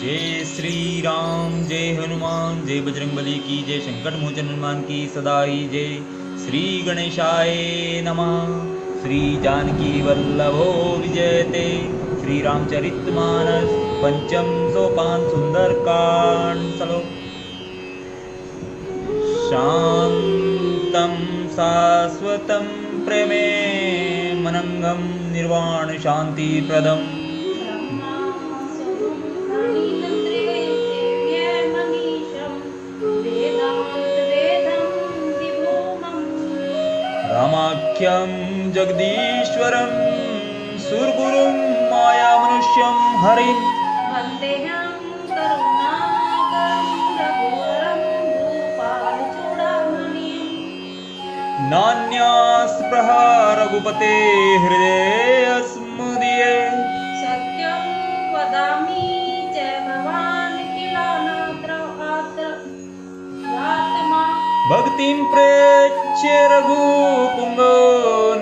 जय श्री राम, जय हनुमान, जय बजरंगबली की जय, संकट मोचन हनुमान की सदा ही जय। श्री गणेशाय नमः। श्री जानकी वल्लभो विजयते। श्री रामचरितमानस पंचम सोपान सुंदरकांड। चलो। शांतं शाश्वतं प्रेमे मनंगम निर्वाण शांति प्रदम। रामाख्यं जगदीश्वरं सुरगुरुं मायामनुष्यं हरिं वन्देऽहं करुणाकरं रघुवरं भूपालचूडामणिं। नान्यास्पृहा रघुपते हृदयेऽस्मदीये। सत्यं वदामि जय भवान् किलानात्र आत्मा भक्तिं प्रेक्ष्य रघुपुंगो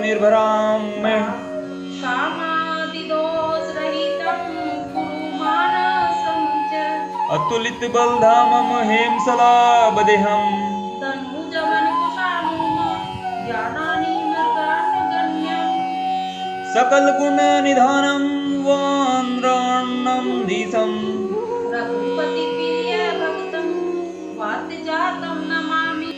निर्भरां मे। कामादिदोषरहितं कुरु मानसं च। अतुलित बलधामं हेमशलाभदेहं। तनूजवनकुशानुम ज्ञानानि मृगानुगण्यम्। सकल गुण निधानं वानराणां धीशम्। रघुपति प्रिय भक्तं वातजातं नमामि।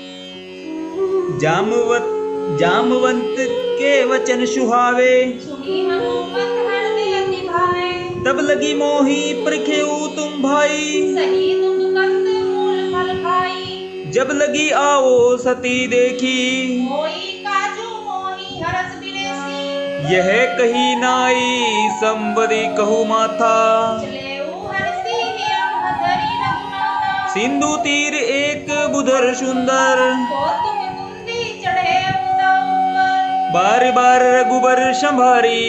जामवंत के वचन सुहावे। सुनी हनुमत हृदय अति भावे। तब लगी मोही परखेऊ तुम भाई। सही तुम कंद मूल फल खाई। जब लगी आओ सती देखी। होई काजू मोही हरस बिलेसी। यह कही नाई संबदी कहू माथा। चलेऊ हरसी हियम हधरी रघुनाथा। सिंधु तीर एक बुधर सुंदर। को तुम कुंदी चढ़े ऊपर। बार बार रघुबर संभारी।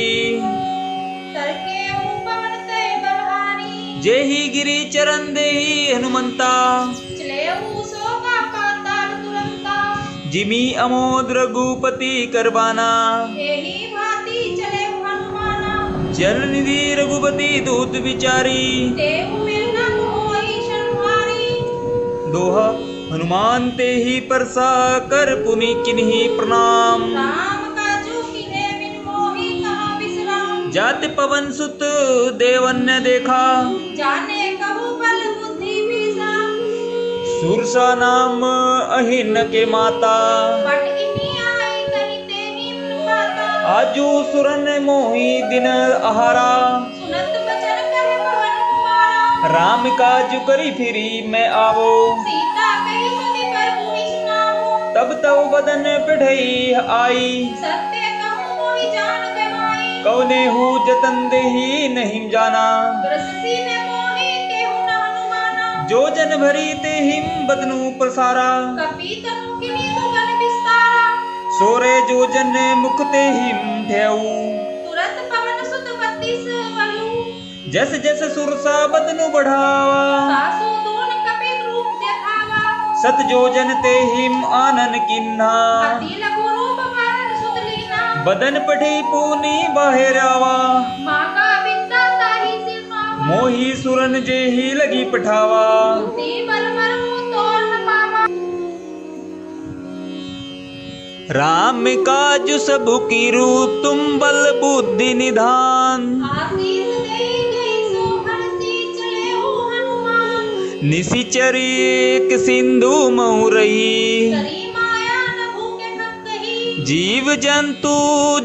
तरके पवन ते बलहारी। जेहि गिरी चरण देहि हनुमंता। चलेऊ सोगा पाताल तुरंता। जिमी अमोद रघुपति करबाना। एही भांति चले हनुमाना। चल निधि रघुपति दूत विचारी। देहु में न होई शरणहारी। दोहा हनुमान ते ही परसा कर पुनि किन्ही प्रणाम। राम काजू किन्हे बिन मोहि कहाँ विश्राम। जात पवन सुत देवन्य देखा। जाने कहु बल बुद्धि भीषा। सुरसा नाम अहिन के माता। पट इन्हीं आई कहीं तेहि प्रभाता। आजू सुरन मोही दिन आहारा। सुनत बचन कहे पवन कुमारा। राम काज करी फिरी मैं आवो। सीता कही सुनि प्रभु विष्णावो। तब तव बदन पिढ़ई आई। सत्य कहूँ मोहि जान गवाई। कौने हूँ जतन देही नहीं जाना। ग्रससी ने मोहि केहू न हनुमाना। जो जन भरी ते हिम बदनु प्रसारा। कपि तनु किनी सुगन विस्तारा। सोरे जो जन मुख ते हिम ध्यऊ। तुरत पवन सुत बत्तीस बलु। जस जस सुरसा बदनु बढ़ावा। सासु दून कपि रूप देखावा। सत जो जन ते हिम आनन किन्हा। अति लघु रूप बारन सुत लीना। बदन पढ़ी पूनी बाहिर आवा। मांगा विद्या ताहि सिरमावा। मोही सुरन जेही लगी पठावा। ती बल मरमु तोड़ न पावा। राम काज सब कीरू तुम बल बुद्धि निधान। आशीष देहि गई सो हरसी चलेऊ हनुमान। निशिचर एक सिंधु महु रही। करी माया न भूखे कही। जीव जंतु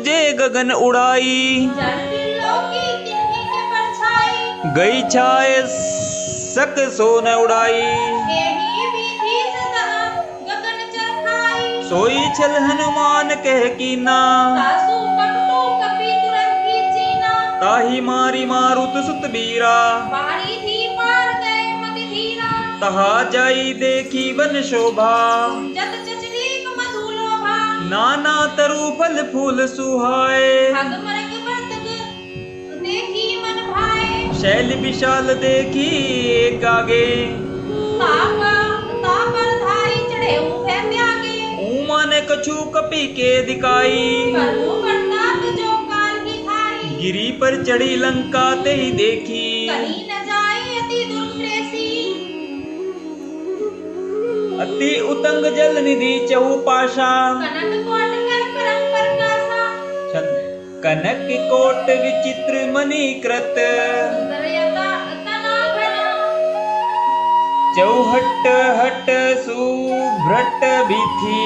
जे गगन उड़ाई। जल बिल्लो की तिन्ही के परछाई। गई छाए सक सो न उड़ाई। एही विधि सदा गगन चरखाई। सोई छल हनुमान कह कीना। सासु कपटो कपि तुरंत ही चीना। ताही मारी मारुत सुत बीरा। बारी थी पार गए मति धीरा। तहा जाई देखी वन शोभा। जत चचरीक मधु लोभा। नाना तरु फल फूल सुहाए। ठग मरग बंधग देखी मन भाए। शैल विशाल देखी एक आगे। तापर धारी चढ़े उभे त्यागे। उमा ने कछु कपि के दिखाई। करहु बरसात जो काल की खाई। गिरी पर चढ़ी लंका ते ही देखी। कहीं न जाए अति दुर्गम अति उतंग जल निधि चहुपाशा कनक कोट कर परम प्रकाशा कनक कोट विचित्र मणिकृत सुंदरयता तनाभना चौहट हट सुभ्रट भीथि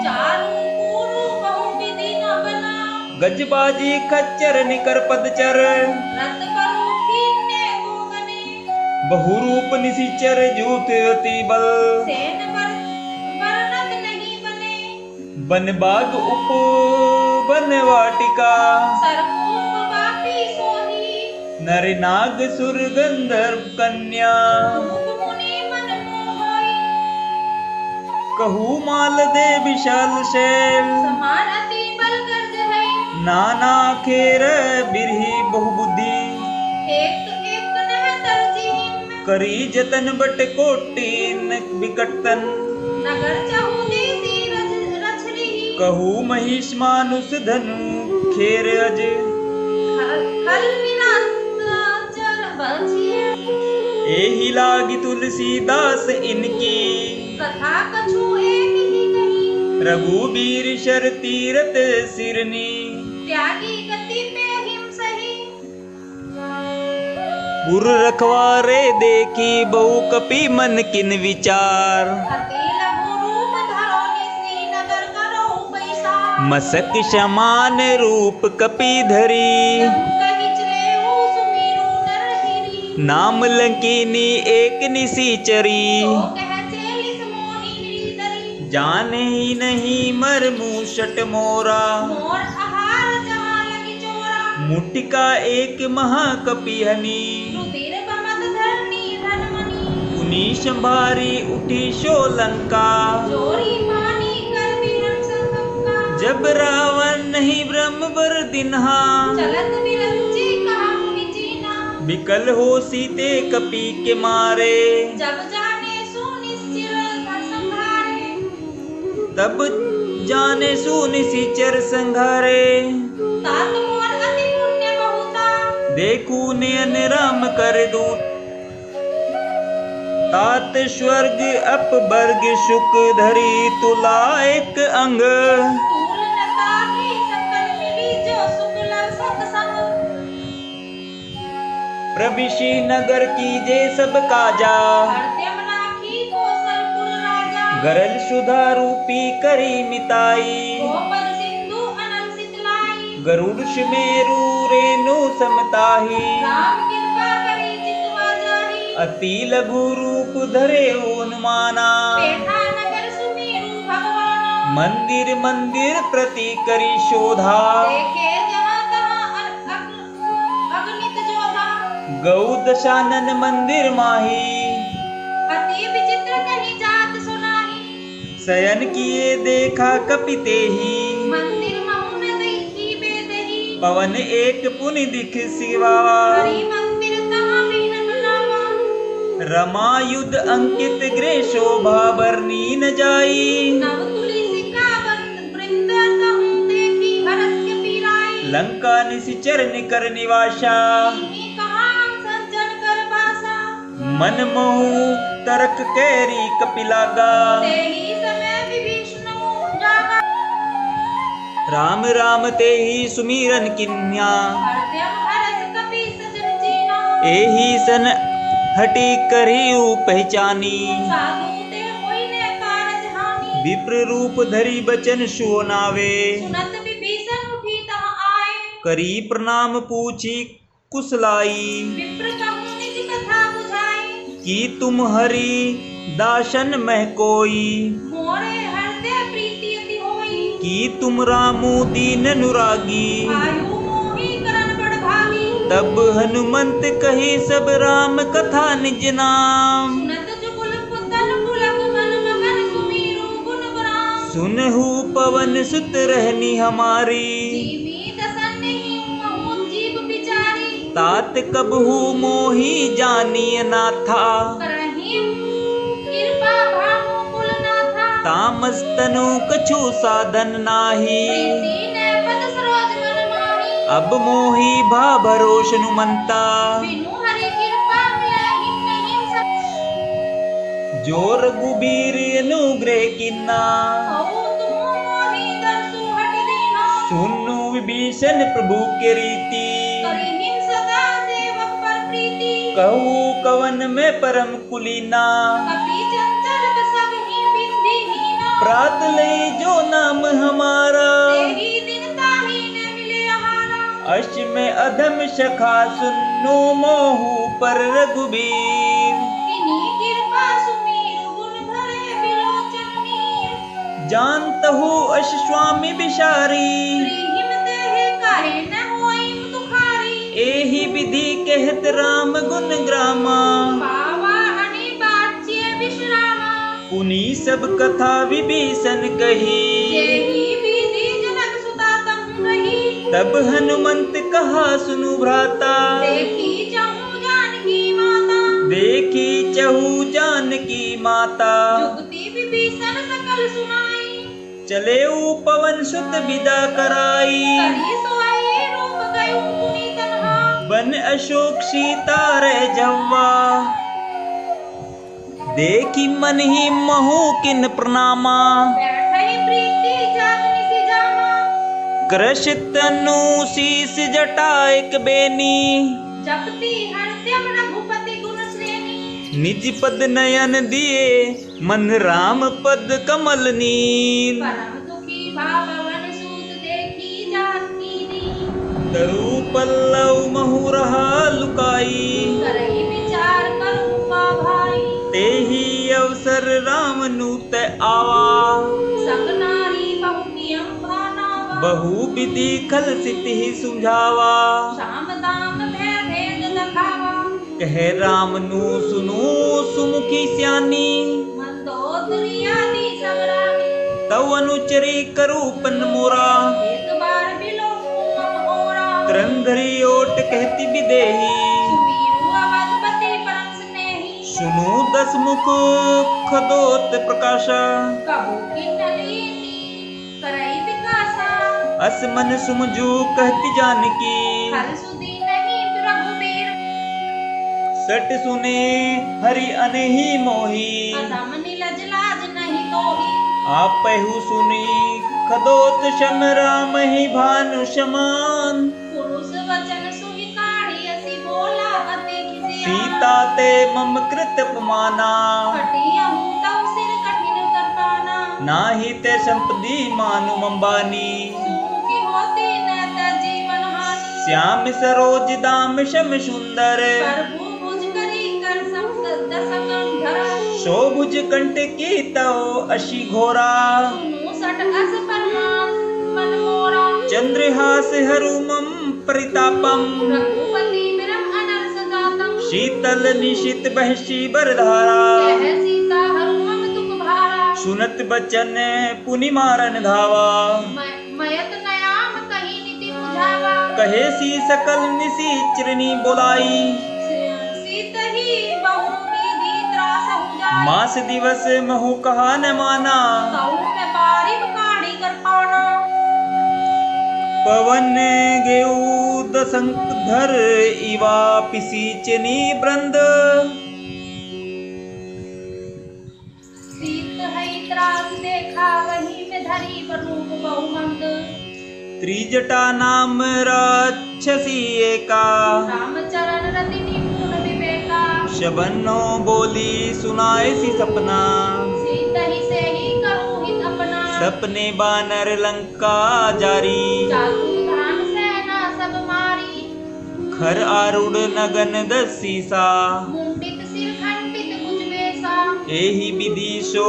चारु पूरु बहुविधि न बना गजबाजी खच्चर निकर पदचर रत करो कीन्ने गोगने बहुरूप निशिचर जूथ अति बल सेन वर्णत नहीं बने बन बाग उप बन वाटिका सर्पोप वापी सोही नर नाग सुर गंधर्व कन्या रूप मुनि मन मोहई कहू माल दे विशाल शैल समान अति बल गर्ज है नाना खेर बिरही बहुबुद्धि एक नह तरजीम करी जतन बट कोटि विकटतन नगर चाहू देसी रचरी कहू महिष मानुष धनु खेर अज खल विनाशर बचिए एहि लागी तुलसीदास इनकी कथा कछु एक ही नहीं रघुबीर शर तीरथ सिरनी त्यागी गति पे हिम सही पुर रखवारे देखी बहु कपि मन किन विचार अति लघु रूप धरो निसी नगर करो पैसा मसक समान रूप कपि धरी कही चले हो सुमीरु नरहिरी नाम लंकिनी एक निसीचरी तो कह चेलिस मोहि हृदरी जाने ही नहीं मर मूषट मोरा मोर आहार जहाँ लगी चोरा मुटिका एक महाकपि हनी रुधिर बमत धरनी धनमणि उनी संभारी उठी शोलंका चोरी मानी कर विरम संगम का जब रावण नहीं ब्रह्म बर दिन्हा चलत विरंची कहा मुनि जीना विकल हो सीते कपि के मारे जब जाने सुनिश्चिर कर संभारे तब जाने सुनिशिचर संघारे तात मोर अति पुण्य बहुता देखू नयन राम कर दूत तात स्वर्ग अपवर्ग शुक धरी तुला एक अंग तूल नता ही सकल मिली जो शुक्ल सत संग प्रविशी नगर कीजे सब काजा हरदम राखी कौशलपुर राजा गरल सुधा रूपी करी मिताई गोपद सिंधु अनल सितलाई गरुड़ सुमेरु रेणु समताही राम कृपा करी जितवा जाही अति लघु रूप धरे हनुमाना बैठा नगर सुमेरु भगवाना मंदिर मंदिर प्रति करी शोधा देखे जहाँ तहाँ अगणित जोधा गौ दशानन मंदिर माही अति विचित्र कही जात सुनाही शयन किए देखा कपिते ही मंदिर महु न देखी बेदही पवन एक पुनि दिख शिवा हरि मंदिर तहाँ बीन बनावा रमा युद्ध अंकित गृह शोभा बरनी न जाई नव तुलसी का वृंद तहु देखी हरस के पीराई लंका निशिचर निकर निवासा इन्हीं कहा सज्जन कर बासा मन मोहु तरक कैरी कपिलागा तेही समय विभीषण मुँह जागा राम राम ते ही सुमिरन किन्या हरदम हरस कपि सजन जीना एही सन हटी करियु पहचानी साधु ते कोई ने कारज हानि विप्र रूप धरी बचन सुनावे सुनत विभीषण उठी तहाँ आए करी प्रणाम पूछी कुशलाई विप्र कहूँ निज कथा बुझाई कि तुम हरि दासन मह कोई मोरे हृदय प्रीति अति होई कि तुम रामु दीन अनुरागी आयु मोहि करन बड़ भागी तब हनुमंत कही सब राम कथा निज नाम सुनत जुगुल पुतन पुलक मन मगन सुमीरु गुण गुराम सुनहु पवन सुत रहनी हमारी जीवी दसन नहीं महु जीव बिचारी तात कबहू मोही जानिय ना था करहिं कृपा भानु कुल नाथा तामस तनु कछु साधन नाही प्रीति ने पद सरोज मन माही अब मोही भा भरोस नुमंता बिनु हरि कृपा मिलहि नहीं जो रघुबीर अनुग्रह कीना। कहूँ तुम मोहि दरसु हट दीना। सुनु विभीषण प्रभु के रीति। करिहिं सदा सेवक पर प्रीति। कहू कवन में परम कुलीना। कपि चंचल बसहि बिंदीहीना। प्रात ले जो नाम हमारा। तेहि दिन ताहि न मिले आहारा। अश में अधम सखा सुनु मोहु पर रघुबीर। किन्हीं कृपा सुमीर गुण भरे बिलोचन नीर। जानतहु अश स्वामी बिचारी। श्रीहिम देहि काहे न होई दुखारी। एहि विधि कहत राम गुण ग्रामा। पावा हनि बाच्य विश्रामा। पुनि सब कथा विभीषण कही। जेहि विधि जनक सुता तहु रही। तब हनुमंत कहा सुनु भ्राता। देखी चहु जानकी माता। देखी चहु जानकी माता। जुगति विभीषण सकल सुनाई। चले पवन सुत विदा कराई। करी सोई रूप गयो पुनि तन्हा। बन अशोक सीता रह जव्वा। देखी मन ही महु किन प्रणामा। बैठई प्रीति जात निसि जामा। कृष तनु शीस जटा एक बेनी। जपति हरद्यम रघुपति गुण श्रेणी। निज पद नयन दिए मन राम पद कमल नील। परम दुखी भावन सूत देखी जानकी दीन। तरु पल्लव महु रहा लुकाई। करई विचार करूँ मा भाई। तेहि अवसर राम नूत आवा। संग नारी बहु नियम भानावा। बहु विधि खल सिति सुझावा। शाम दाम भय भेद दखावा। कह राम नु सुनु सुमुखी स्यानी। मंदोदरी आदि सब रानी। तव अनुचरी करूपन मोरा। एक बार बिलो मम ओरा। तरंधरी ओट कहती विदेही। सुमीरु अवधपति परम स्नेही। सुनु दस मुख खदोत प्रकाशा। कबू किन्नलीनी करई विकासा। अस मन सुमजू कहती जानकी। हर सुधी नहीं रघुबीर। सट सुने हरि अनहि मोही। अधम नीलज लाज नहीं तोही। आपहु सुनी खदोत शम राम ही भानु समान। पुरुष वचन सुहि काढ़ी असि बोला अति खिसिया। सीता ते मम कृत अपमाना। कटियहु तव सिर कठिन करपाना। नाही ते संपदी मानु अंबानी। सुमुखी होती न त जीवन हानि। श्याम सरोज दाम शम सुंदर। प्रभु भुज करी कर दसकं धरा। शोभुज कंठ की तव अशी घोरा। सुनु सट अस परमास मन मोरा। चंद्रहास हरु मम परितापम। रघुपति बिरम अनल सजातम। शीतल निशित बहसी बरधारा। कह सीता हरु मम दुख भारा। सुनत बचन पुनि मारन धावा। मयत नयाम कही नीति बुझावा। कहे सी सकल निसी चिरनी बोलाई। सीत ही बहु विधि त्रास हो जाए। मास दिवस महु कहा न माना। कहूँ मैं बारिक काढ़ी कर पाना। पवन गेऊ दशंक धर इवा पिसीचनी ब्रंद। सीत है त्रास देखा वही में धरी बरूप बहुमंद। त्रिजटा नाम राक्षसी एका। रामचरण रति निपुण विवेका। शबनो बोली सुनाए सी सपना। सीत ही से ही करूँ हित अपना। सपने बानर लंका जारी। चातु धान सेना सब मारी। खर आरूढ़ नगन दसीसा। मुंडित सिर खंडित भुज बेसा। एहि विधि सो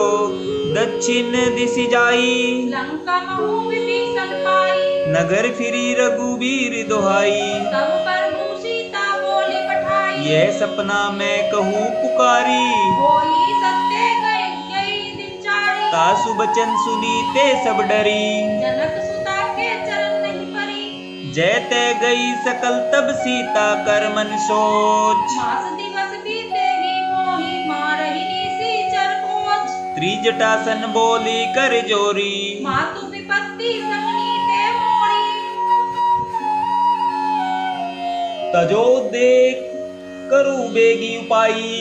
दक्षिण दिशि जाई। लंका महु विभीषण पाई। नगर फिरी रघुबीर दोहाई। तब प्रभु सीता बोली पठाई। यह सपना मैं कहूँ पुकारी। होई सत्य गई दिनचारी। तासु बचन सुनी ते सब डरी। जनक सुता के चरण नहीं परी। जैते गई सकल तब सीता कर मन सोच। मास दिवस बीते ही मोहि मारहि निशाचर खोज। त्रिजटासन बोली कर जोरी। मातु विपत्ति संगनी ते मोरी। तजो देख करू बेगी उपाई।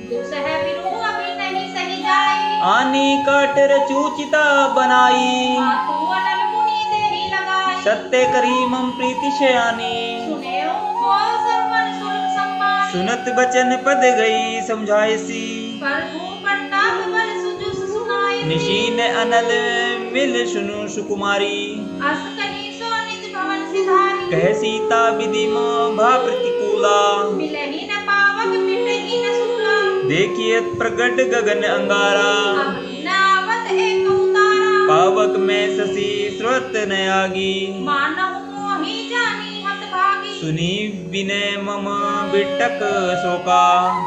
दुसह बिरु अभी नहीं सही जाई। आनी काट रचूचिता बनाई। मातु अनल मुनि देहि लगाई। सत्य करी मम प्रीति शयानी। सुने को सर्वन सुलभ सम्मानी। सुनत बचन पद गई समझायसी। प्रभु प्रताप बल सुजुस सुनाई। निशीन अनल मिल सुनु सुकुमारी। अस कहि सो निज भवन सिधारी। कह सीता विधि भा प्रतिकूला। मिलहि न पावक मिटहि न सूला। देखिए प्रगट गगन अंगारा। अपनी नावत एक उतारा। पावक में शशि स्रोत नयागी। मानहु मोहि जानी हत भागी। सुनी विनय मम बिटक शोका।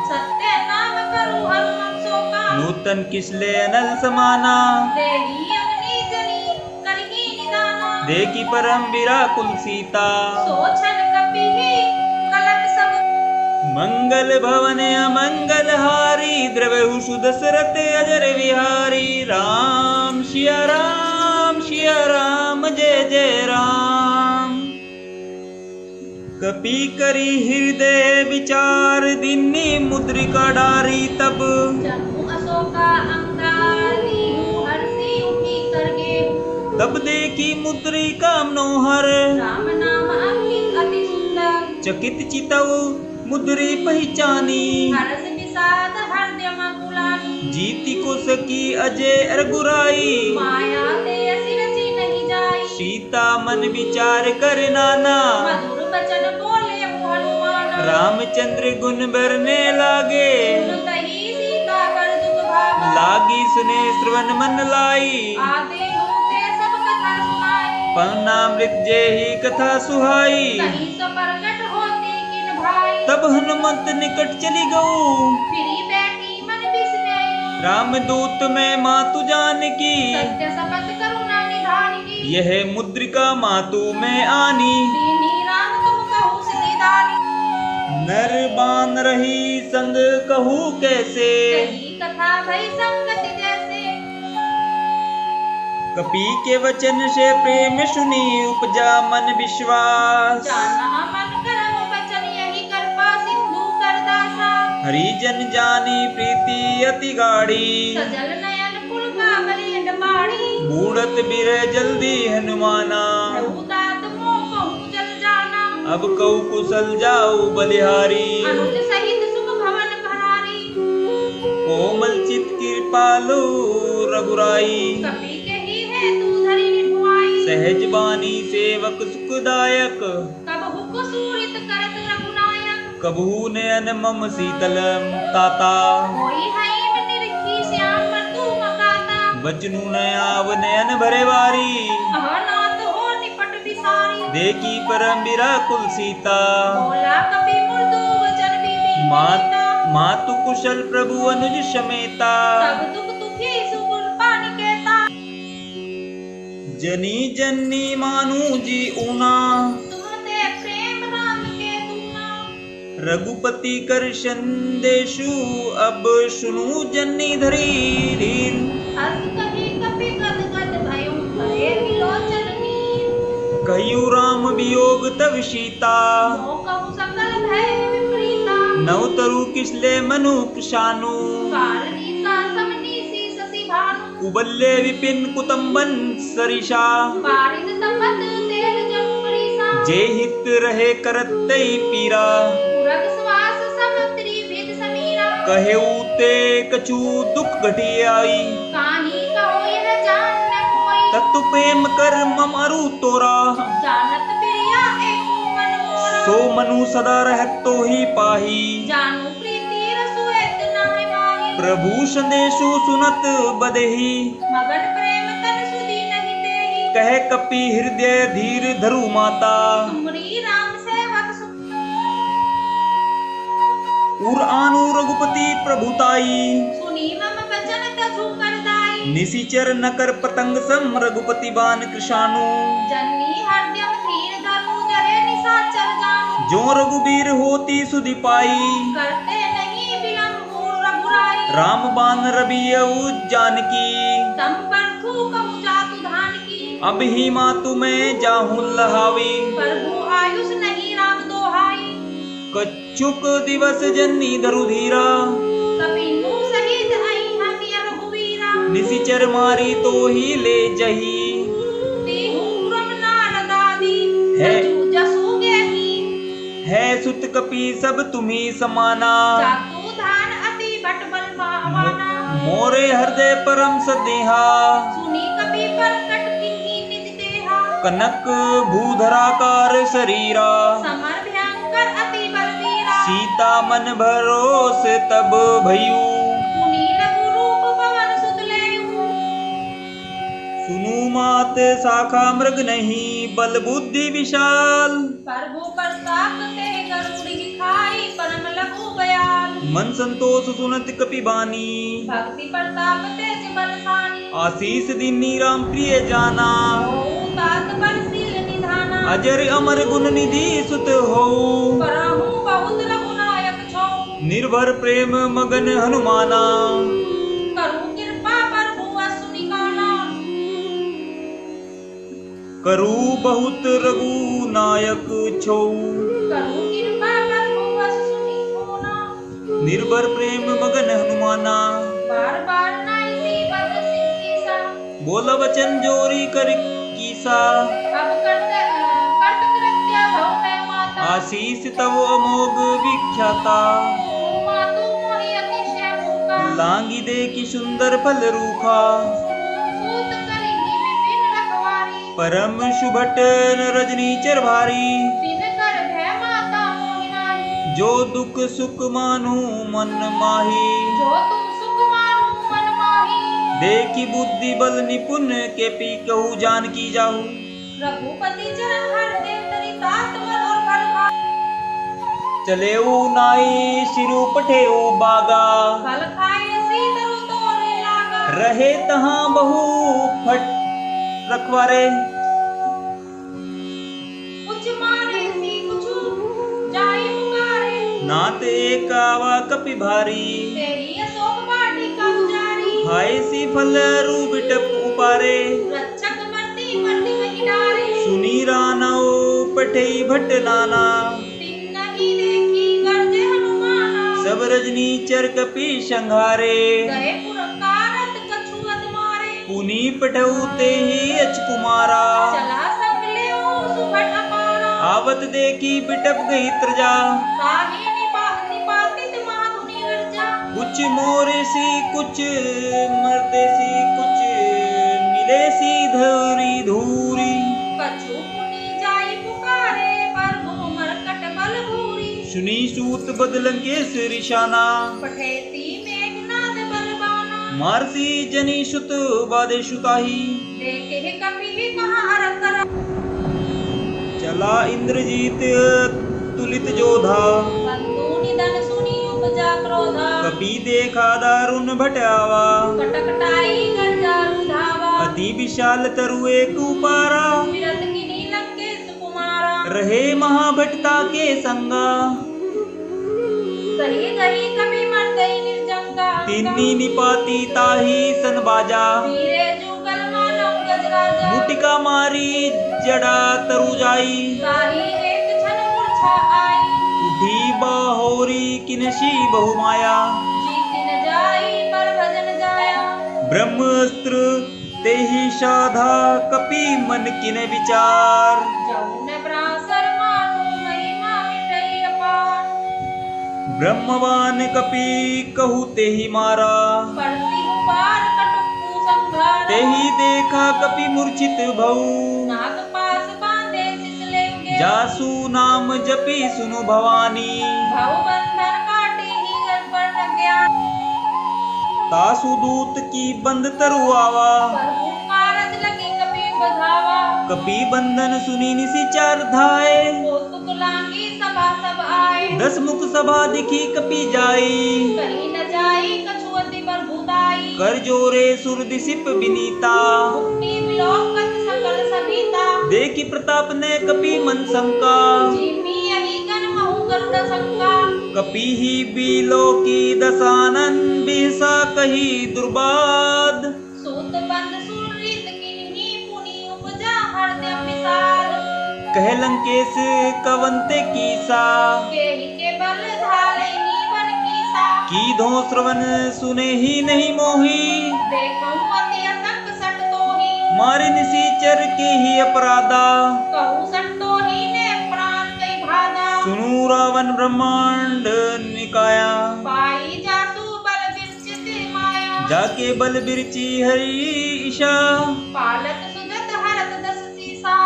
सत्य नाम करु हनुमत शोका। नूतन किसले अनल समाना। देहि अग्नि जनि करहि निदाना। देखी परम विराकुल सीता। सोचन कपिहि कलत सब। मंगल भवन अमंगल हारी। द्रवहु दशरथ अजर विहारी। राम सिया राम जय जय राम। कपि करी हृदय विचार। दिन्नी मुद्रिका डारी तब। जनु अशोका अंगार दीहु हर्षि उठि कर गेहु। तब देखी मुद्रिका मनोहर। राम नाम अंकित अति सुंदर। चकित चितऊ मुद्री पहचानी। हर्ष विषाद हृदय मकुलानी। जीति को सकी अजय रघुराई। माया ते असिर नहीं जाई। सीता मन विचार कर नाना। मधुर बचन बोले वो हनुमान। रामचंद्र गुण बरने लागे। सुनतहि सीता कर दुख भागा। लागी सुने श्रवण मन लाई। आते होते सब कथा सुनाई। पन्नामृत जेहि कथा सुहाई। कहीं सो प्रगट होते किन भाई। तब हनुमंत निकट चली गऊ। फिरी बैठी मन बिसरे। राम दूत में मातु जानकी। सत्य शपथ करुणा निधान की। यह मुद्रिका मातु में आनी। दीनी राम तुम कहु सिधानी। नर बान रही संग कहू कैसे। कही कथा भई संगति जैसे। कपि के वचन से प्रेम सुनी। उपजा मन विश्वास। जाना मन करम बचन यही कृपा सिंधु कर दासा। हरिजन जानी प्रीति अति गाढ़ी। सजल नयन कुल काबली डबाड़ी। बूढ़त बिरह जल्दी हनुमाना। रघुतात मोह कहूँ जल जाना। अब कऊ कुशल जाऊ बलिहारी। अनुज सहित सुख भवन भरारी। कोमल चित कृपालु रघुराई। कपि कही है तू धरि निर्भुआई। सहज बानी सेवक सुखदायक। कब हुक सूरित करत रघुनायक। कबहू नयन मम शीतल ताता। होई हई में निरखी श्याम मृदु मकाता। बचनु नयाव नयन भरे वारी। अहनाथ हो निपट विसारी। देखी परम विराकुल सीता। बोला कपि मृदु वचन विनीता। मातु कुशल प्रभु अनुज समेता। सब दुख दुखी सुगुण पानी कहता। जनी जनी मानु जी ऊना। तुमते प्रेम राम के दूना। रघुपति कर संदेशु। अब सुनु जनी धरी धीर। हर्ष कही कपि गद गद भयो भये विलोचन नीर। कहियु राम वियोग तब सीता। मोह कहु सकल भय विपरीता। नवतरु किसले मनु कृशानु। काल नीता समनीसी शशि भानु। कुबल्ले विपिन कुतुम्बन सरिषा। बारिद तपत तेल जम्बरीसा। जे हित रहे करत तई पीरा। पुरग श्वास सम त्रिविध समीरा। कहेऊ ते कछु दुख घटी आई। कान्ही कहो यह जान न कोई। तत्तु प्रेम कर मम अरु तोरा। जानत प्रिया एको मन मोरा। सो मनु सदा रहत तो ही पाही। जानू प्रीति रसु इतना है माही। प्रभु संदेशु सुनत बदही। मगन प्रेम तन सुधी नहीं देही। कह कपि हृदय धीर धरु माता। तुमरी राम सेवक सुख। उर आनु रघुपति प्रभुताई। सुनी मम वचन तजु कर दाई। निशिचर नकर पतंग सम रघुपति बान कृशानु। जननी हरदम धीर धनु जरे निशाचर जानू। जो रघुबीर होती सुधि पाई। करते नहीं विलंब मूर रघुराई। राम बान रबियऊ जानकी। तम पर थूकहु जातु धान की। अब ही मातु में जाहु लहावी। प्रभु आयुष नहीं राम दोहाई। कच्छुक दिवस जन्नी धरु धीरा। कपिनु सहित आई हम यह निशिचर मारी तो ही ले जही देहु क्रम नारदादि है। जसु जसु गेही है सुत कपि सब तुम्ही समाना जातु धान अति भट बलवाना मोरे हृदय परम सदेहा सुनी कपि प्रकट किन्ही निज देहा कनक भूधराकार शरीरा समर भयंकर अति बलवीरा सीता मन भरोस तब भयू पुनी लघु रूप पवन सुत लेहु सुनु मात शाखा मृग नहीं बल बुद्धि विशाल प्रभु प्रताप ते गरुड़ खाई परम लघु बयाल मन संतोष सुनत कपि बानी भक्ति प्रताप तेज बलसानी आशीष दीनी राम प्रिय जाना तात बलशील निधाना अजर अमर गुण निधि सुत हो करहु बहुत रघुनायक छौ निर्भर प्रेम मगन हनुमाना करु कृपा प्रभु असुनि गाना करू बहुत रघुनायक छौ करु कृपा प्रभु असुनि गाना निर्भर प्रेम मगन हनुमाना बार बार नाई सी बद सिंह बोला वचन जोरी कर कीसा अब करते कर्त कृत्य भव में माता आशीष तव अमोघ विख्याता मातु मोहि अतिशय भूखा लांगी दे की सुंदर फल रूखा सूत करिहि विपिन रखवारी परम शुभट रजनी चर भारी दिन कर भय माता मोहि नाहि जो दुख सुख मानु मन माही जो तुम सुख मानो मन माही देखी बुद्धि बल निपुण के पी कहू जान की जाहू रघुपति चरण हर देव तरी तात मनोर भर भाग चले नाई सिरु पठे बागा फल खाए सीतरु तोरे लागा रहे तहाँ बहु फट रखवारे कुछ मारे सी कुछ जाई पुकारे नात एक आवा कपि भारी तेरी अशोक वाटिका उजारी हाय सी फल रू बिटप उपारे रक्षक मर्दी मर्दी वही डारे सुनी रानौ पठे भट नाना दिन नहीं देखी गर्जे हनुमाना सब रजनी चर कपि संघारे गए पुरकारत कछुअत मारे पुनी पठऊ ते ही अच कुमारा चला सब ले सुभट अपारा आवत देखी बिटप गई त्रजा काहे निपातित माधुनि गर्जा कुछ मोरे सी कुछ मरते सी कुछ मिले सी धूरी धूरी कछु पुनि जाई पुकारे प्रभु मरकट बल भूरी सुनी सूत बदलंकेश रिशाना पठेती मेघनाद बलवाना मारसी जनी सुत बादे सुताही देखे कपि कहाँ अरक करा चला इंद्रजीत तुलित जोधा बंधु निधन सुनी उपजा क्रोधा कपि देखा दारुण भटावा कटकटाई गर्जा रुधावा अति विशाल तरु एक उपारा विरत किनी लंकेश कुमारा रहे महाभटता के संगा सही गही कपि मर्दई निर्जंगा तिन्नी निपाती ताही सन बाजा वीरे जुगल मानव गजराजा मुटिका मारी जड़ा तरु जाई ताही एक क्षण मूर्छा आई उठी बाहोरी किनशी बहुमाया जीति न जाई पर भजन जाया ब्रह्मास्त्र तेहि साधा कपि मन किन विचार जौन प्रासर मानु महिमा मिटई अपार ब्रह्मवान कपि कहु तेहि मारा पड़ती पार कटुकु संघार तेहि देखा कपि मूर्छित भऊ नाग पास बांधे सिसलेंगे जासु नाम जपि सुनु भवानी भव बंधन काटे ही पर न ज्ञान तासु दूत की बंद तरु आवा प्रभु कारज लगी कपि बधावा कपि बंधन सुनी निशिचर धाये कौतुक लांगी सभा सब आए 10 मुख सभा दिखी कपि जाई कहीं न जाई कछुअति पर भूताई कर जोरे सुर दिसिप विनीता मुक्ति विलोकत सकल सभीता देखी प्रताप ने कपि मन शंका जीमी यही गन महु गरुड़ शंका कपि ही बिलो की दसानन बिसा कही दुर्बाद सूत बंद सुररीत किन्ही पुनि उपजा हरदम विषाद कह लंकेश कवंते कीसा केहि के बल धाले ही बन कीसा की धो श्रवण सुने ही नहीं मोही, देखो अति असंग सट तो ही, मारे निसीचर के ही अपराधा, कहूँ सट तो ही ने प्राण कई भादा, सुनु रावण ब्रह्मांड निकाया, पाई जासु बल विरचित माया, जाके बल बिरची हरि ईशा, पालत सुजत हरत दस सीसा,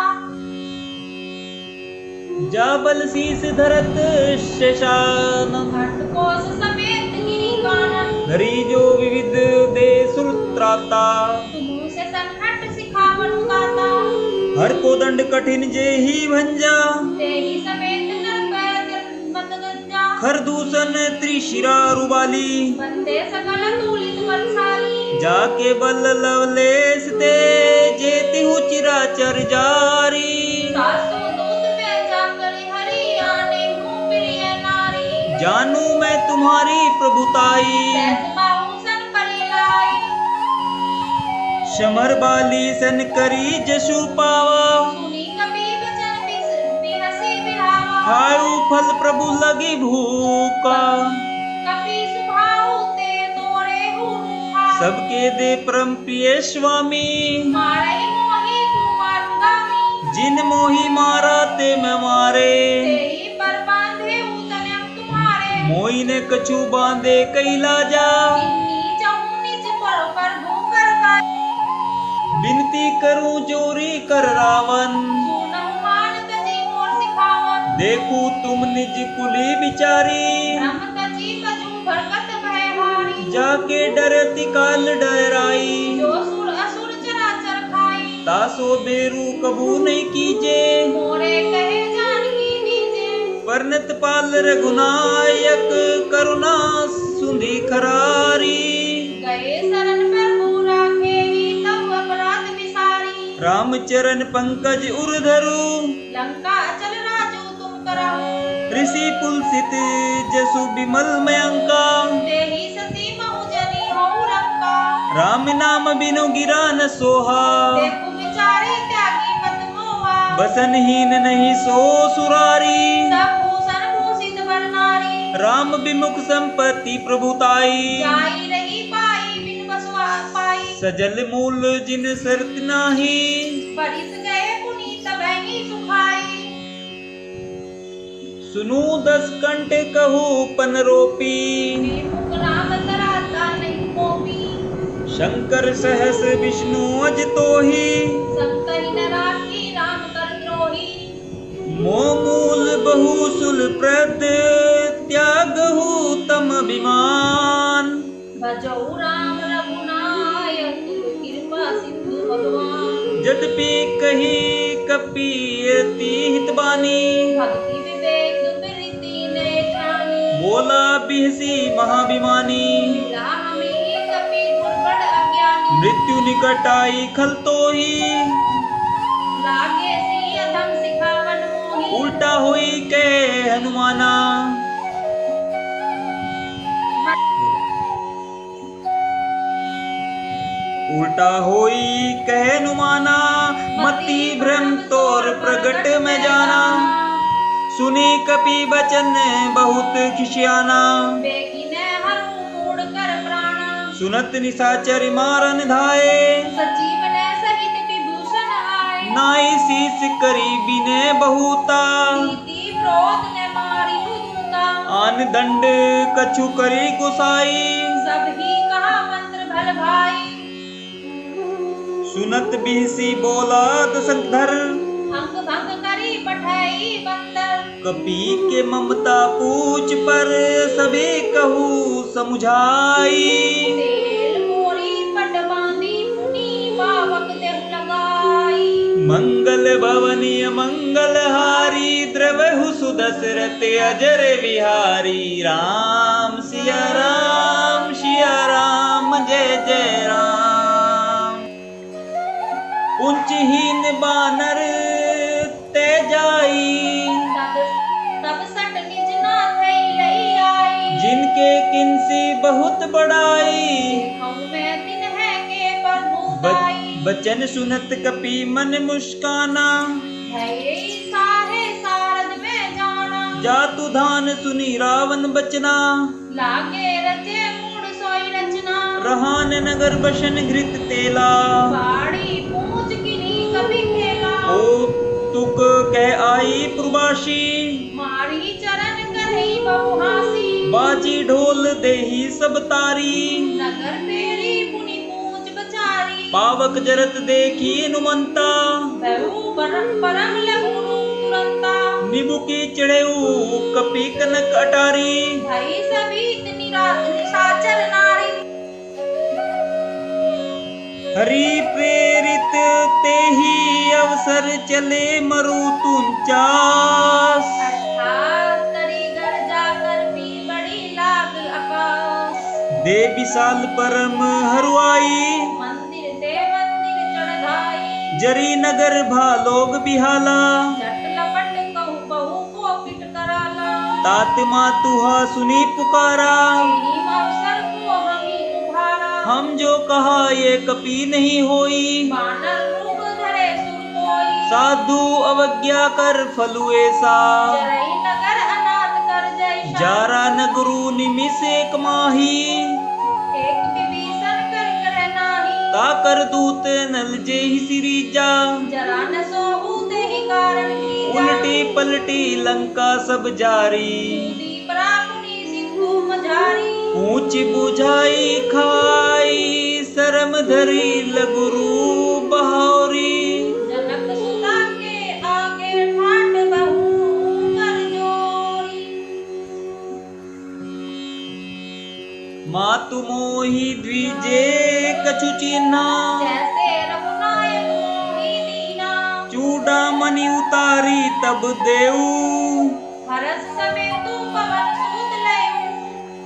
जा बल शीस धरत शेषान, घट कोस समेत गिरी कानन, धरी जो विविध दे सुत्राता, तुम से संहट सिखावन गाता, हर को दंड कठिन जे ही भंजा, तेहि समेत नर पैदल मत गंजा, खर दूषण त्रिशिरा रुबाली, बंदे सकल तूलित बलशाली, जाके बल लवलेस ते जेति हु चिराचर जारी, सासु दूत में जाकर हरि आने हूँ प्रिय नारी, जानू मैं तुम्हारी प्रभुताई, सहज बाहु सन परिलाई, शमर बाली सन करी जशु पावा, सुनी कपि वचन बिहसी बिहावा, खायु फल प्रभु लगी भूका, कपि सुभाऊ ते तोरे हुआ, सबके दे परम प्रिय स्वामी, मारे मोहि कुमार गामी, जिन मोही मारा ते मैं मारे, तेहि पर बांधे उतने तुम्हारे, मोही ने कछु बांधे कैला जा, इन्हीं चाहूं निज पर भूकर का, विनती करूं जोरी कर रावण, सुनहु मान तजी मोर सिखावन, देखूं तुम निज कुली बिचारी, ब्रह्म तजी कजू भरकत भयहारी, जाके डरती काल डराई, जो सुर असुर चराचर खाई, तासो बेरू कबू नहीं कीजे, मोरे कहे जानकी दीजे, परनत पाल रघुनायक करुणा सुंधी खरारी, गए शरण प्रभु राखेगी तब अपराध विसारी, रामचरण पंकज उर्धरु, लंका अचल राजू तुम कराओ, ऋषि पुलसित जसु विमल मयंका, तेहि सती महु जनी हऊ रंका, राम नाम बिनु गिरा न सोहा, देखु विचारे त्यागी मत मोहा, बसनहीन नहीं सो सुरारी, सब भूषण भूषित वर नारी, राम विमुख संपत्ति प्रभुताई, जाई रही पाई बिन बसवा पाई, सजल मूल जिन शर्त नाही, परिस गए पुनीत बहनी सुखाई, सुनु दस कंठ कहू पन रोपी, विमुख राम तराता नहीं कोपी, शंकर सहस विष्णु अज तोही, संकहि न राखी राम कर द्रोही, मोह मूल बहु सुल प्रद त्यागहु तम अभिमान, भजऊ राम रघुनायक कृपा सिंधु भगवान, यद्यपि कही कपीयति हितबानी, भक्ति विवेक प्रीति ने ठानी, बोला बिहसी महाभिमानी, मिला हमें कपि गुरबड़ अज्ञानी, मृत्यु निकट आई खल तो ही, लागे सी अधम सिखावन मोही, उल्टा हुई के हनुमाना, उल्टा होई कह नुमाना, मति भ्रम तोर प्रगट में जाना, सुनी कपि बचन बहुत खिसियाना, बेगी ने हरु मूड कर प्राणा, सुनत निशाचर मारन धाये, सजीव ने सहित विभूषण आए, नाई शीस करी बिने बहुता, प्रीति क्रोध ने मारी हुदूता, आन दंड कछु करी गुसाई, सब ही कहा मंत्र भल भाई, सुनत बिहसी बोला दशंधर, अंग भंग करी पठाई बंदर, कपि के ममता पूछ पर सभी कहू समुझाई, तेल मोरी पट बांधी मुनि पावक देहु लगाई, मंगल भवनी मंगल हारी, द्रवहु सुदशरथ अजर बिहारी, राम सिया राम जय जय राम, पुंचहीन बानर ते जाई, तब सट निज नाथ लई आई, जिनके किंसी बहुत बड़ाई, हम में दिन है के प्रभु दाई, बचन सुनत कपि मन मुस्काना, है साहे सारद में जाना, जातु धान सुनी रावण बचना, लागे रचे मूड सोई रचना, रहान नगर बशन घृत तेला, बाड़ी पूछ किनी कभी खेला, ओ तुक कह आई प्रवासी, मारी चरण करही बहुहासी, बाजी ढोल देही सब तारी, नगर तेरी पुनि पूछ बचारी, पावक जरत देखी नुमंता, बहु परम लघुरु तुरंता, निबुकी चढ़ेऊ कपि कनक अटारी, भई सभी निशाचर नारी, हरि प्रेरित तेहि अवसर चले मरु तुंचास, अर्थात तरी घर जाकर भी बड़ी लाग आकाश, दे विशाल परम हरुआई, मंदिर ते मंदिर चढ़ाई, जरी नगर भालोग बिहाला, झट लपट कहु बहु को पिट कराला, तात मातुहा सुनी पुकारा, तेरी अवसर को हमी उभारा, हम जो कहा ये कपि नहीं होई, बानर रूप धरे सुर कोई, साधु अवज्ञा कर फलु ऐसा, जरई नगर अनाथ कर जैसा, जारा नगरु निमिष एक माही, एक विभीषण कर नाही, ताकर दूत नल जेहि सिरीजा, जरा न सोहू तेहि कारण गिरिजा, उलटी पलटी लंका सब जारी, कूदी पराकुनी सिंधु मझारी, ऊंच बुझाई खाई शरम धरी लगुरु बहारी, जनक सुता के आगे ठाट बहु कर जोरी, मातु मोहि द्विजे कछु चिन्हा, जैसे रघुनायक मोहि दीना, चूड़ामणि उतारी तब देऊ, हरस समेतु पवन सूत लयऊ,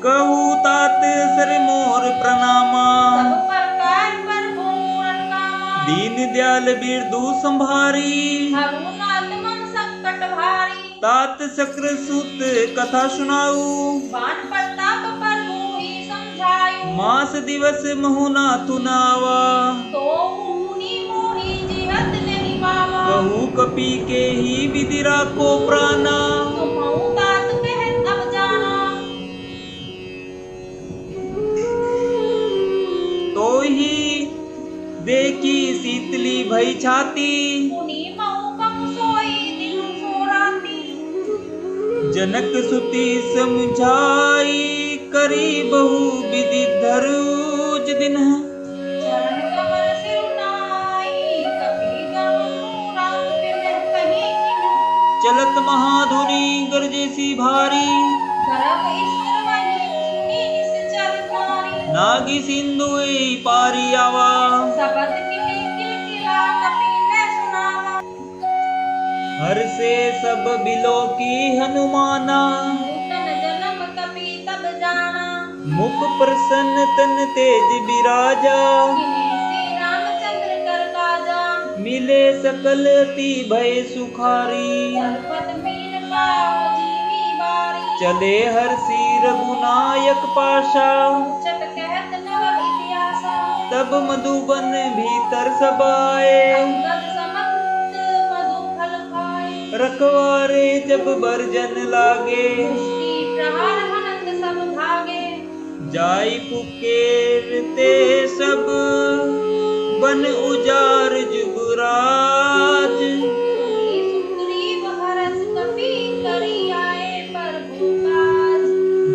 कहू तात सर मोर प्रणामा, सब प्रकार पर पूरन कामा, दीन दयाल बिरदु संभारी, हरुनाथ मन संकट भारी, तात शक्र सुत कथा सुनाऊ, बाण प्रताप पर मोहि समझायु, मास दिवस महुना तुनावा, तो मुनि मोहि जिहत नहीं पावा, कहू कपि के ही विदिरा को प्राणा, तुम्हु तात कहत अब जाना, तो ही देखी शीतली भई छाती, मुनि मऊ कम सोई दिन सो राती, जनक सुति समझाई करी बहु विधि धरुज दिन, चरण कमल सिरुनाई, कपि गनु राम बिन कहीं किनु, चलत महाधुनि गरजेसी भारी, गर्भ ईश्वर वही सुनी निश्चल नारी, नागी सिंधु एहि पारी आवा, शपथ किली किलकिला कपि ने सुनावा, हर से सब बिलो की हनुमाना, नूतन जन्म कपि तब जाना, मुख प्रसन्न तन तेज विराजा, किन्हीं श्री रामचंद्र कर काजा, मिले सकल अति भय सुखारी, जलपत मीन पाओ जीवी बारी, चले हर्षि रघुनायक पाशा, उचट कहत नवल इतिहासा, तब मधुबन भीतर सब आए, अंगद समस्त मधु फल खाए, रखवारे जब बरजन लागे, मुष्टि प्रहार हनत सब भागे, जाई पुकेरते सब बन उजार जुगराज, सुनी सुग्रीव हरस कपि करी आए प्रभु काज,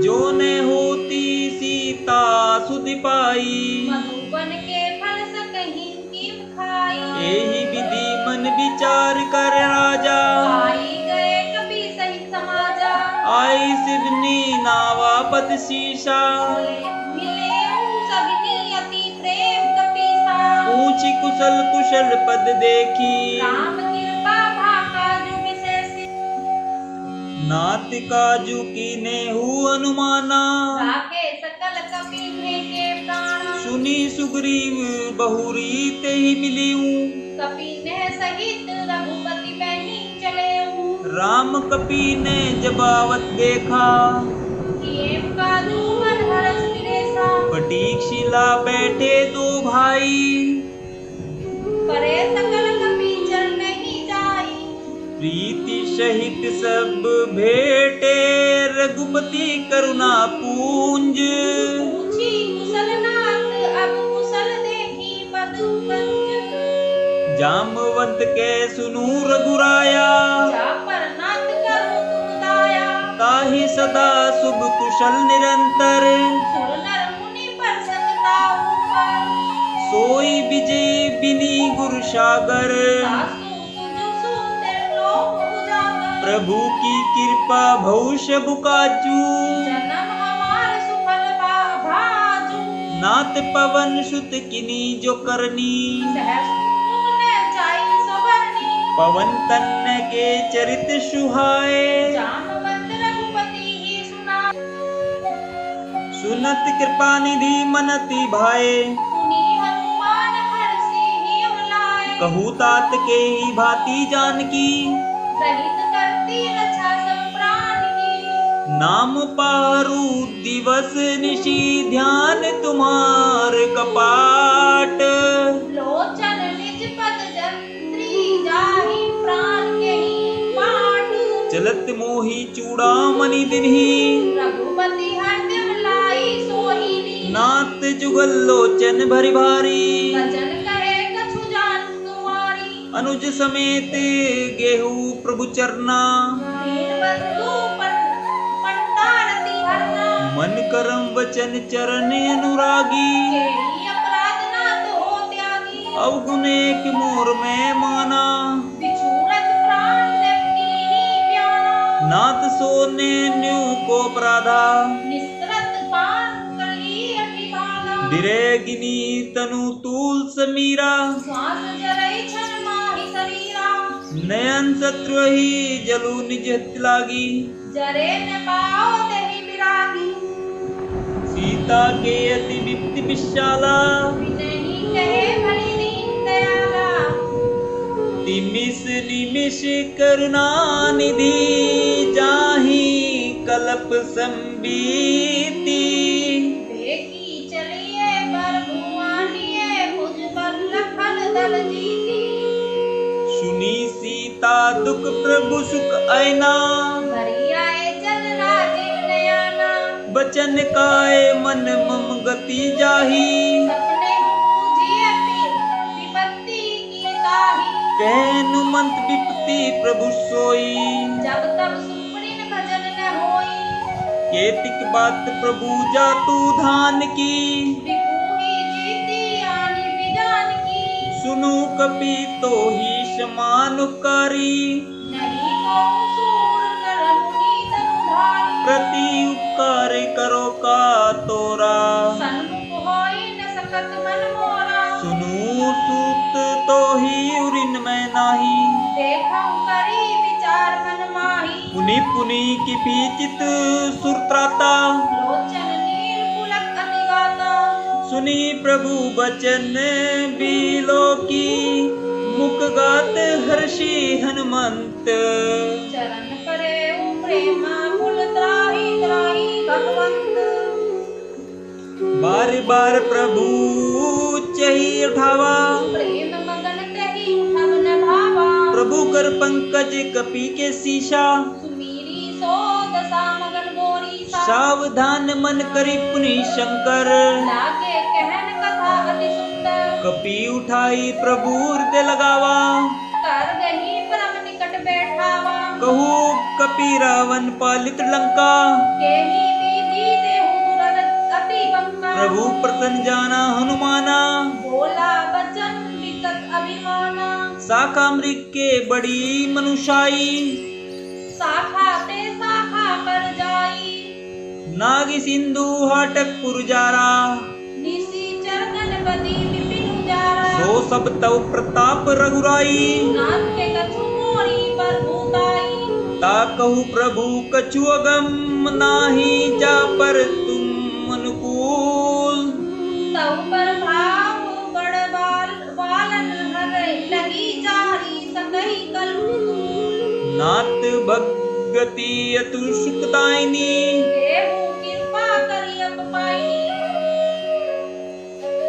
जो न होती सीता सुधि पाई, मधुबन के फल सकहीं कीम खाई, एहि विधि मन विचार कर राजा, आई गए कपि सहित समाजा, आई सिवनी नावा पद शीशा, मिले सगनी अति प्रेम कपीसा, ऊंची कुशल कुशल पद देखी, राम कृपा भाका जो विशेषी, नात काजू की नेहु अनुमाना, राखे सकल कपि के प्राणा, सुनी सुग्रीव बहुरी तेहि मिलिऊ, कपि ने सहित रघुपति बहनी चलेऊ, राम कपि ने जबावत देखा, किएम काजू पर हरस विरेसा, फटीक शिला बैठे दो भाई, करे सकल कपि चल नहीं जाई, प्रीति सहित सब भेटे रघुपति करुणा पूंज। पूछी कुशलनाथ अब कुशल देखी पदुपंज। जामवंत के सुनु रघुराया, जा पर नाथ करो तुम दाया। ताहि सदा शुभ कुशल निरंतर, सुर नर मुनि पर सकता ऊपर। सोई विजय बिनी गुरु सागर। सासु सुजु सुते लोक उजागर। प्रभु की कृपा भऊ सब काजू, जन्म हमार सुफल भाजू। नाथ पवन सुत किनी जो करनी, सहस तुमने जाई सवरनी। पवन तन्न के चरित सुहाए, जामवंत रघुपति ही सुना। सुनत कृपा निधि मनति भाए, सुनी हनुमान हर्षि ही लाए। कहू तात के ही भांति जानकी, सहित करती रक्षा सब प्राण की। नाम पारू दिवस निशि ध्यान तुम्हार कपाट। लोचन निज पद जंत्री जाहि प्राण के ही पाट। चलत मोहि चूड़ामणि दिनहि, रघुपति हरदम लाई सोहिनी। नाथ जुगल लोचन भरि भारी, भजन करे कछु जान तुम्हारी। अनुज समेत गेहू प्रभु चरना, दीन बंधु पंडारती हरना। मन करम वचन चरण अनुरागी, केही अपराध ना तो त्यागी। अवगुण एक मोर में माना, बिछुरत प्राण कीनी प्यारा। नाथ सोने न्यू को प्राधा, निस्त्रत पान कली अठिभाला। विरेगिनी तनु तूल समीरा, श्वास जरई छन माहि शरीरा। नयन शत्रु ही जलु निज हित लागी, जरे न पाओ तेहि विरागी। सीता के अति विप्ति विशाला, विनहि कहे भली दीन दयाला। तिमिस निमिष करुणा निधि, जाहि कलप संबीति। देखी चलिए पर भुआनिए भुज बल लखन दल जीती। सुनी सीता दुख प्रभु सुख ऐना, भरी आए जल राजीव नयना। बचन काय मन मम गति जाही, सपने पूजिए विपत्ति की ताही। कहनु मंत विपत्ति प्रभु सोई, जब तब सुप्रीन भजन न होई। केतिक बात प्रभु जातु धान की, विभूहि जीती आनि विजान की। सुनु कपि तो ही समानुकारी, नहीं को सूर नर मुनि तनुधारी। प्रति उपकार करो का तोरा, सन्मुख होई न सकत मन मोरा। सुनु सूत तो ही उरिन में नाही, देखऊं करी विचार मन माही। पुनि पुनि की पीचित सुरत्राता, लोचन नील पुलक अति गाता। सुनी प्रभु बचन बिलो की, मुख गात हर्षि हनुमंत। चरण करे प्रेम कुल त्राहि त्राहि भगवंत। बार बार प्रभु चही उठावा, प्रेम मगन तहि उठब न भावा। प्रभु कर पंकज कपि के शीशा, सुमीरी सो दशा मगन गोरीसा। सावधान मन करी पुनि शंकर, लागे कहन कथा अति सुंदर। कपि उठाई प्रभु हृदय लगावा, कर गही परम निकट बैठावा। कहू कपि रावण पालित लंका, केही विधि देहु दुरत अति बंका। प्रभु प्रसन्न जाना हनुमाना, बोला बचन विकट अभिमाना। शाखा मृग के बड़ी मनुषाई, शाखा ते शाखा पर जाई। नागी सिंधु हाटक पुरजारा, निशिचर गणपति विपिन उजारा। सो सब तव प्रताप रघुराई, नाथ के कछु मोरी पर भूताई। ता कहू प्रभु कछु अगम नाही, जा पर तुम अनुकूल। तव पर भाव बड़ बालन हर लगी जारी सकही कलू। नाथ भगति अतु सुखदायिनी, देहु कृपा करि अब पाई।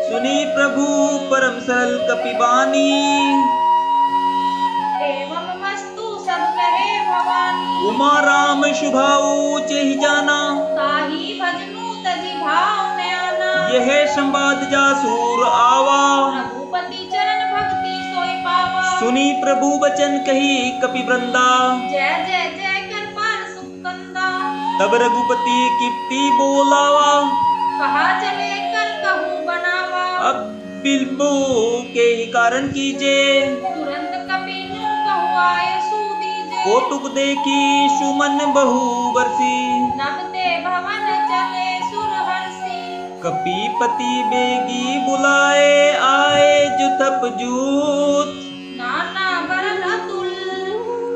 सुनी प्रभु परम सरल कपिबानी, एवं मस्तु सब कहे भवानी। उमा राम शुभाऊ जेहि जाना, ताहि भजनु तजि भाव न आना। यह संवाद जासूर आवा, रघुपति चरण भक्ति सोई पावा। सुनी प्रभु वचन कही कपि वृंदा, जय जय जय कर पार सुख कंदा। तब रघुपति कीर्ति बोलावा, कहा चले कर कहूँ बनावा। अब बिल्बो के ही कारण कीजे, तुरंत कपिनु कहु आय सुदीजे। कौतुक देखी सुमन बहु बरसी, नभते भवन चले सुर हर्षि। कपीपति बेगी बुलाए, आए जुथप जूत, नाना बरन अतुल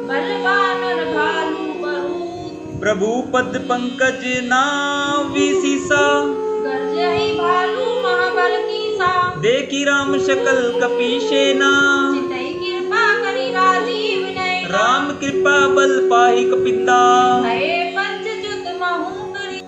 बलवानर भालू बरूद। प्रभु पद पंकज नाविसीसा, गर्जहि भालू महाबल कीसा। देखी राम शकल कपि सेना, चितई कृपा करि राजीव नयना। राम कृपा बल पाहि कपिंदा, भये पंच जुत महु करि।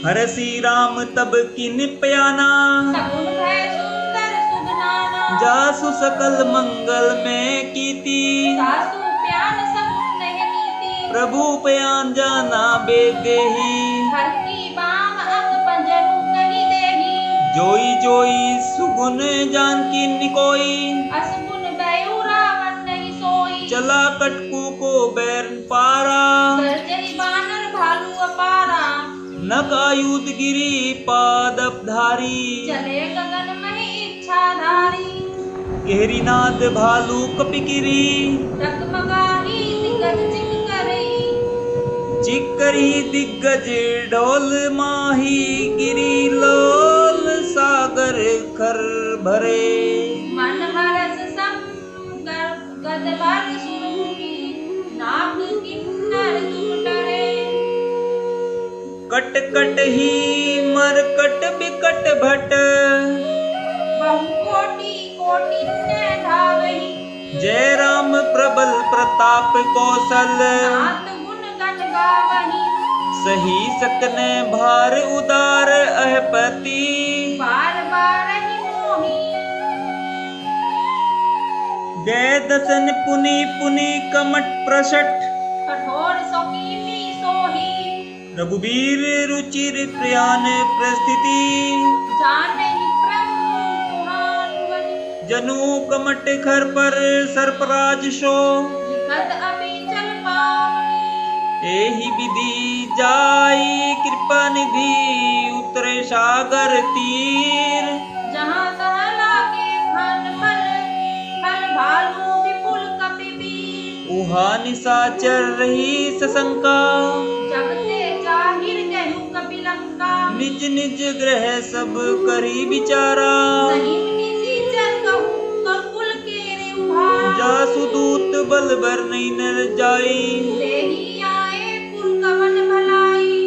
हरसी राम तब किन प्याना, सगुन भय सुंदर सुगनाना। जासु सकल मंगल में कीती, सासु प्यान सगुन नह नीति। प्रभु प्यान जाना बेद देही, हर की बाम अंग पंजरु कहि देही। जोई जोई सुगुन जानकी निकोई, असगुन भयउ रावण नहीं सोई। चला कटकू को बैर पारा, गर्जहि बानर भालू अपारा। नक आयुध गिरी पादप धारी, चले गगन में इच्छाधारी। गहरी नाद भालू कपि गिरी, डगमगाही दिग्गज चित करई। चिकरी दिग्गज ढोल माही, गिरी लोल सागर खर भरे। मन हरस सम गदवर सुरमुखी। नाग किन्नर तुम डरे। कट कट ही मरकट बिकट भट, बहु कोटि कोटि ने धावहि। जय राम प्रबल प्रताप कौशल, नाथ गुण गण गावहि। सही सकने भार उदार अहपति, बार बार ही मोहि। जय दसन पुनि पुनि कमट प्रसट, कठोर सौकीमी सोही। रघुबीर रुचिर प्रयान प्रस्थिति, जानहि प्रभु जनु कमट खर पर सर्पराज शो, लिखत अभी चल पावनी। एहि विधि जाई कृपा निधि, उतरे सागर तीर, जहाँ तहाँ लागे खान फल। फल भालू विपुल कपिबीर। उहा निशाचर रही सशंका, जगते जाहिर कहूँ कपिलंका। निज निज ग्रह सब करी विचारा, सहित निशाचर कहूँ ककुल केरे उभारा। जासु दूत बल बर नहीं नर जाई, देहि आए कुल कवन भलाई।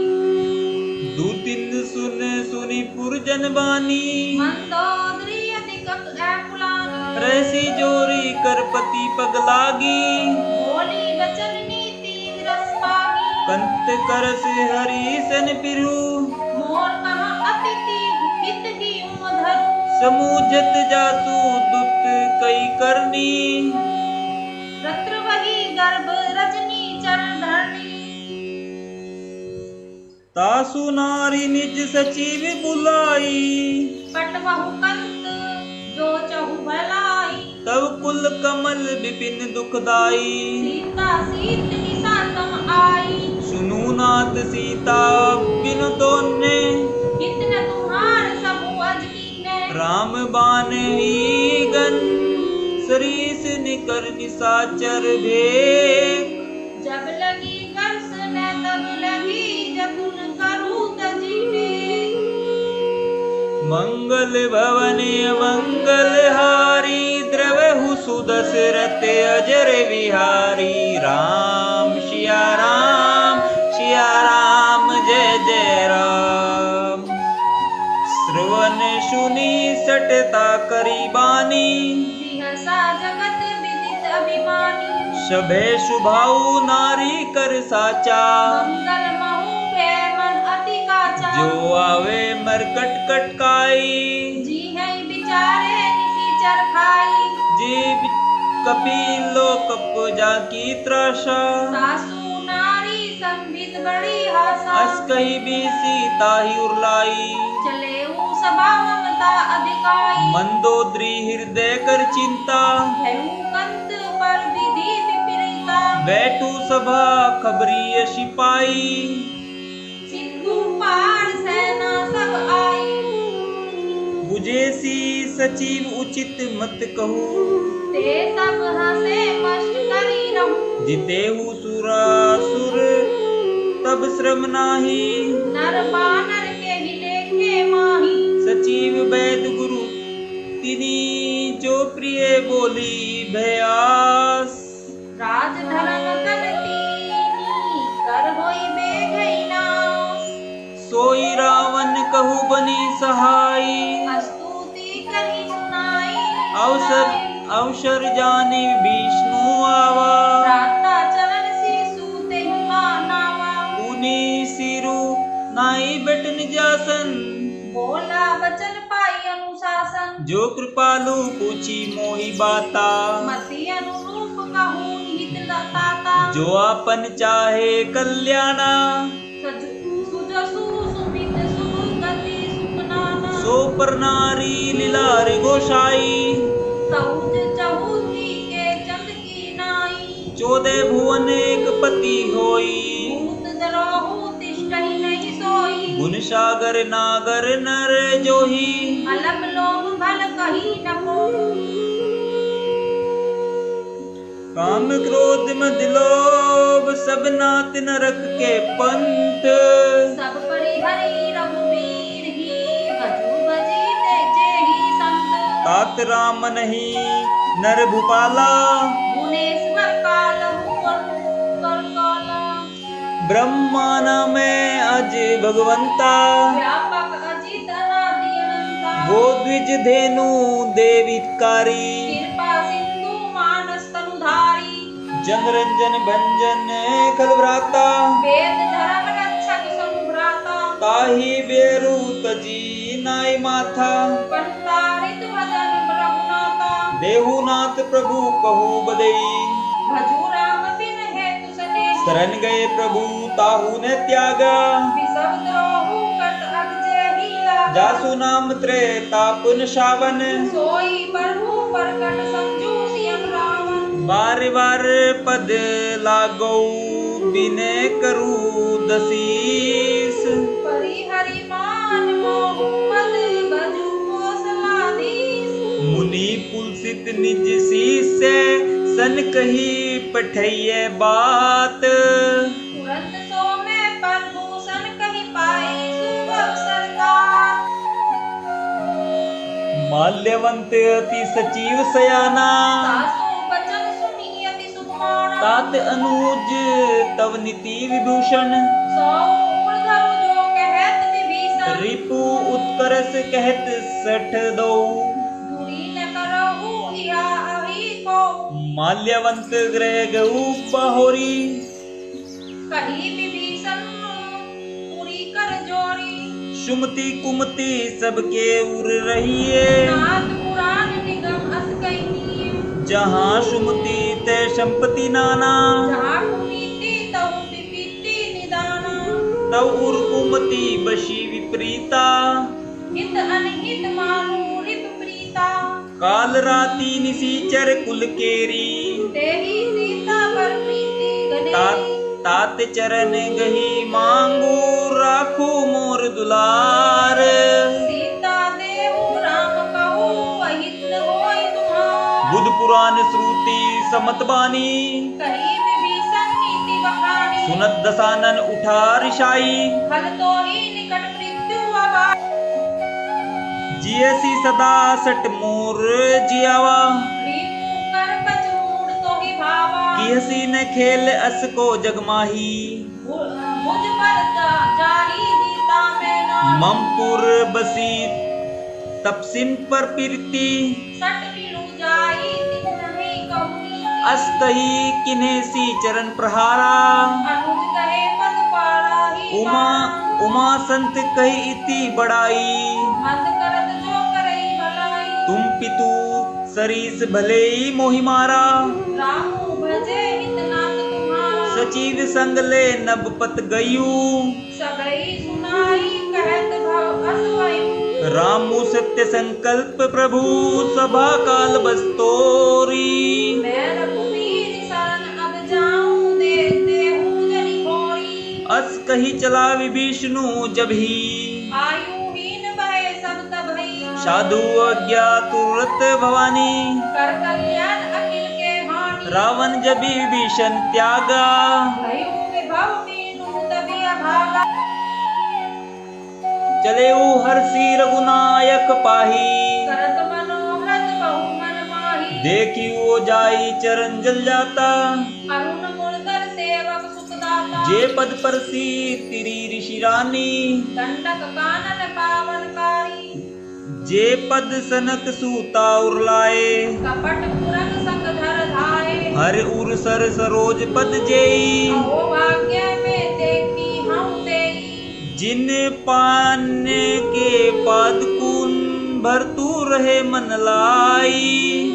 दूतिन सुन सुनी पुरजन बानी, मंदोदरी अधिक अकुलानी। रहसी जोरी करपति पग लागी, बोली वचन नीति रस पागी। कंत करस हरि सन पिरु, मोर कहाँ अतिथि हित ही उमधरु। समूझत जासु दुत कई करनी, रत्र वही गर्भ रजनी चरण धरणी। तासु नारी निज सचिव बुलाई, पटवहु कंत जो चहु भलाई। तब कुल कमल विपिन दुखदाई, सीता सीत निशा तम आई। सुनु नाथ सीता बिन दोने, हित न तुम्हार सबु अजकीने। राम बान ही गन सरीस निकर निशाचर भेक। जब लगी गर्स न तब लगी जतुन करू तजीबे। मंगल भवन मंगल हारी, द्रवहु सुदशरथ अजर विहारी। राम सिया राम जय जय राम। श्रवण सुनी सटता करी बानी, सिहसा जगत विदित अभिमानी। सभे सुभाऊ नारी कर साचा, मंगल महु भय मन अति काचा। जो आवे मरकट कटकाई, जी है बिचारे निशाचर खाई। कपिल लोकप जाकी त्रासा सासू नारी संबित बड़ी आशा अस कही बीसी ताही उरलाई चले ऊ सभा ममता अधिकाई मंदोदरी हृदय कर चिंता भयउ कंत पर विधि विपरीता बैठू सभा खबरी सिपाही सिंधु पार सेना सब आई बुझेसी सचिव उचित मत कहू ते तब हसे मस्त करी रहू जितेहु सुरासुर तब श्रम नाही नर बानर के ही लेखे माही सचिव वैद गुरु तिनी जो प्रिय बोली भयास राज धर्म तन कीनी कर होई बेघई नास सोई रावण कहु बनी सहाय स्तुति करी सुनाई अवसर जाने विष्णु आवा प्राता चलन शिशु ते मानावा पुनि सिरु नाई बटन जासन बोला वचन पाई अनुशासन जो कृपालु पूछी मोहि बाता मति अनुरूप कहूँ हित लताता जो आपन चाहे कल्याणा सुजसु सुमित सुगति सुखनाना सो पर नारी लीलार गोसाई सऊज चहूती के चंद की नाई 14 भुवन एक पति होई भूत दरोहु तिष्ठहि नहीं सोई गुण सागर नागर नर जोही अलप लोभ भल कही न को काम क्रोध मद लोभ सब नात नरक के पंथ सब परिहरि रघुवीर ही भजु भजी ते जेहि संत तात राम नहीं नर भूपाला गुणेश्वर कालहु कर काला ब्रह्माना में अज भगवंता व्यापक अजित अनादि अनंता वो द्विज धेनु देविकारी कृपा सिंधु मानस तनुधारी जन रंजन भंजन खलव्राता वेद धर्म रक्षक संभ्राता ताही बेरु तजी नाई माथा पंतारित भजन रघुनाथा देहुनाथ प्रभु कहु बदई भजु राम बिन हेतु सनेही शरण गए प्रभु ताहू ने त्यागा विषम द्रोहु कट अगजे ही लागा जासु नाम त्रेता पुन सावन सोई प्रभु प्रकट समझू सियन रावण बार बार पद लागो बिने करू दसीस परिहरि मान मोह मद भजु कोसलाधीश मुनि पुलसित निज शीस से सन कही पठैये बात तुरंत सो में प्रभूषण कही पाई शुभ सरकार माल्यवंत अति सचिव सयाना सासु बचन सुनी अति सुकुमारा तात अनुज तव नीति विभूषण सौ ऊर्ध्व जो कहत विभीषण रिपु उत्कर्ष कहत सठ दो दूरी न करहु इहा अहि को माल्यवंत ग्रह गऊ बहोरी कही विभीषण पूरी कर जोरी सुमति कुमति सबके उर रहिए नाथ पुराण निगम अस कहिनी जहाँ सुमति ते संपत्ति नाना जहाँ कुनीति तहु विपीति निदाना तव उर कुमति बशी विपरीता हित अनहित मानु रिप प्रीता काल राती निसीचर कुल केरी तेहि सीता पर प्रीति गने तात चरण गही मांगू राखू मोर दुलार सीता देहु राम कहु अहित होय तुम्हार बुध पुराण श्रुति समत बानी कही विभीषण नीति बखानी सुनत दसानन उठा रिशाई फल तो ही निकट मृत्यु अबार जियसी सदा सट मोर जियावा रिपु कर पच मूड तो ही भावा किहसी न खेल अस को जगमाही मुझ पर जाही दीता में ना ममपुर बसी तपसिन पर पीरती सट बिनु जाई तिन नहीं कहूनी अस्तही किन्हेसी चरण प्रहारा अनुज कहे पद पारा ही उमा संत कही इति बड़ाई मंद करत जो करई भलाई तुम पितु सरीस भले ही मोहि मारा, रामू भजे हितनाथ तुम्हारा। सचिव संग ले नब पत गयू, सगई सुनाई कहत भव असवयु। रामू सत्य संकल्प प्रभु, सभा काल बस्तोरी। मैं रघुवीर शरण अब जाऊं, देखते हूँ जनि खोई। अस कही चला विभीषणु जभी, आयुहीन भय सब तभई। साधु अज्ञा तुरत भवानी, कर कल्याण अखिल के हानि। रावण जबी विभीषण त्यागा, भयु विभव मीनू तभी अभागा। चले हर्षि रघुनायक पाही, करत मनोरथ बहु मन माही। देखी वो जाई चरण जल जाता, अरुण मुरदर सेवक सुखदाता। जे पद परसी तिरी ऋषि रानी, दंडक कानन पावनकारी। जे पद सनक सूता उरलाए, कपट पुरन संग धर धाये। हर उर सर सरोज पद जेई, अहो भाग्य में देखी हम तेरी। जिन पाने के पाद कुन भरतू रहे मन लाई।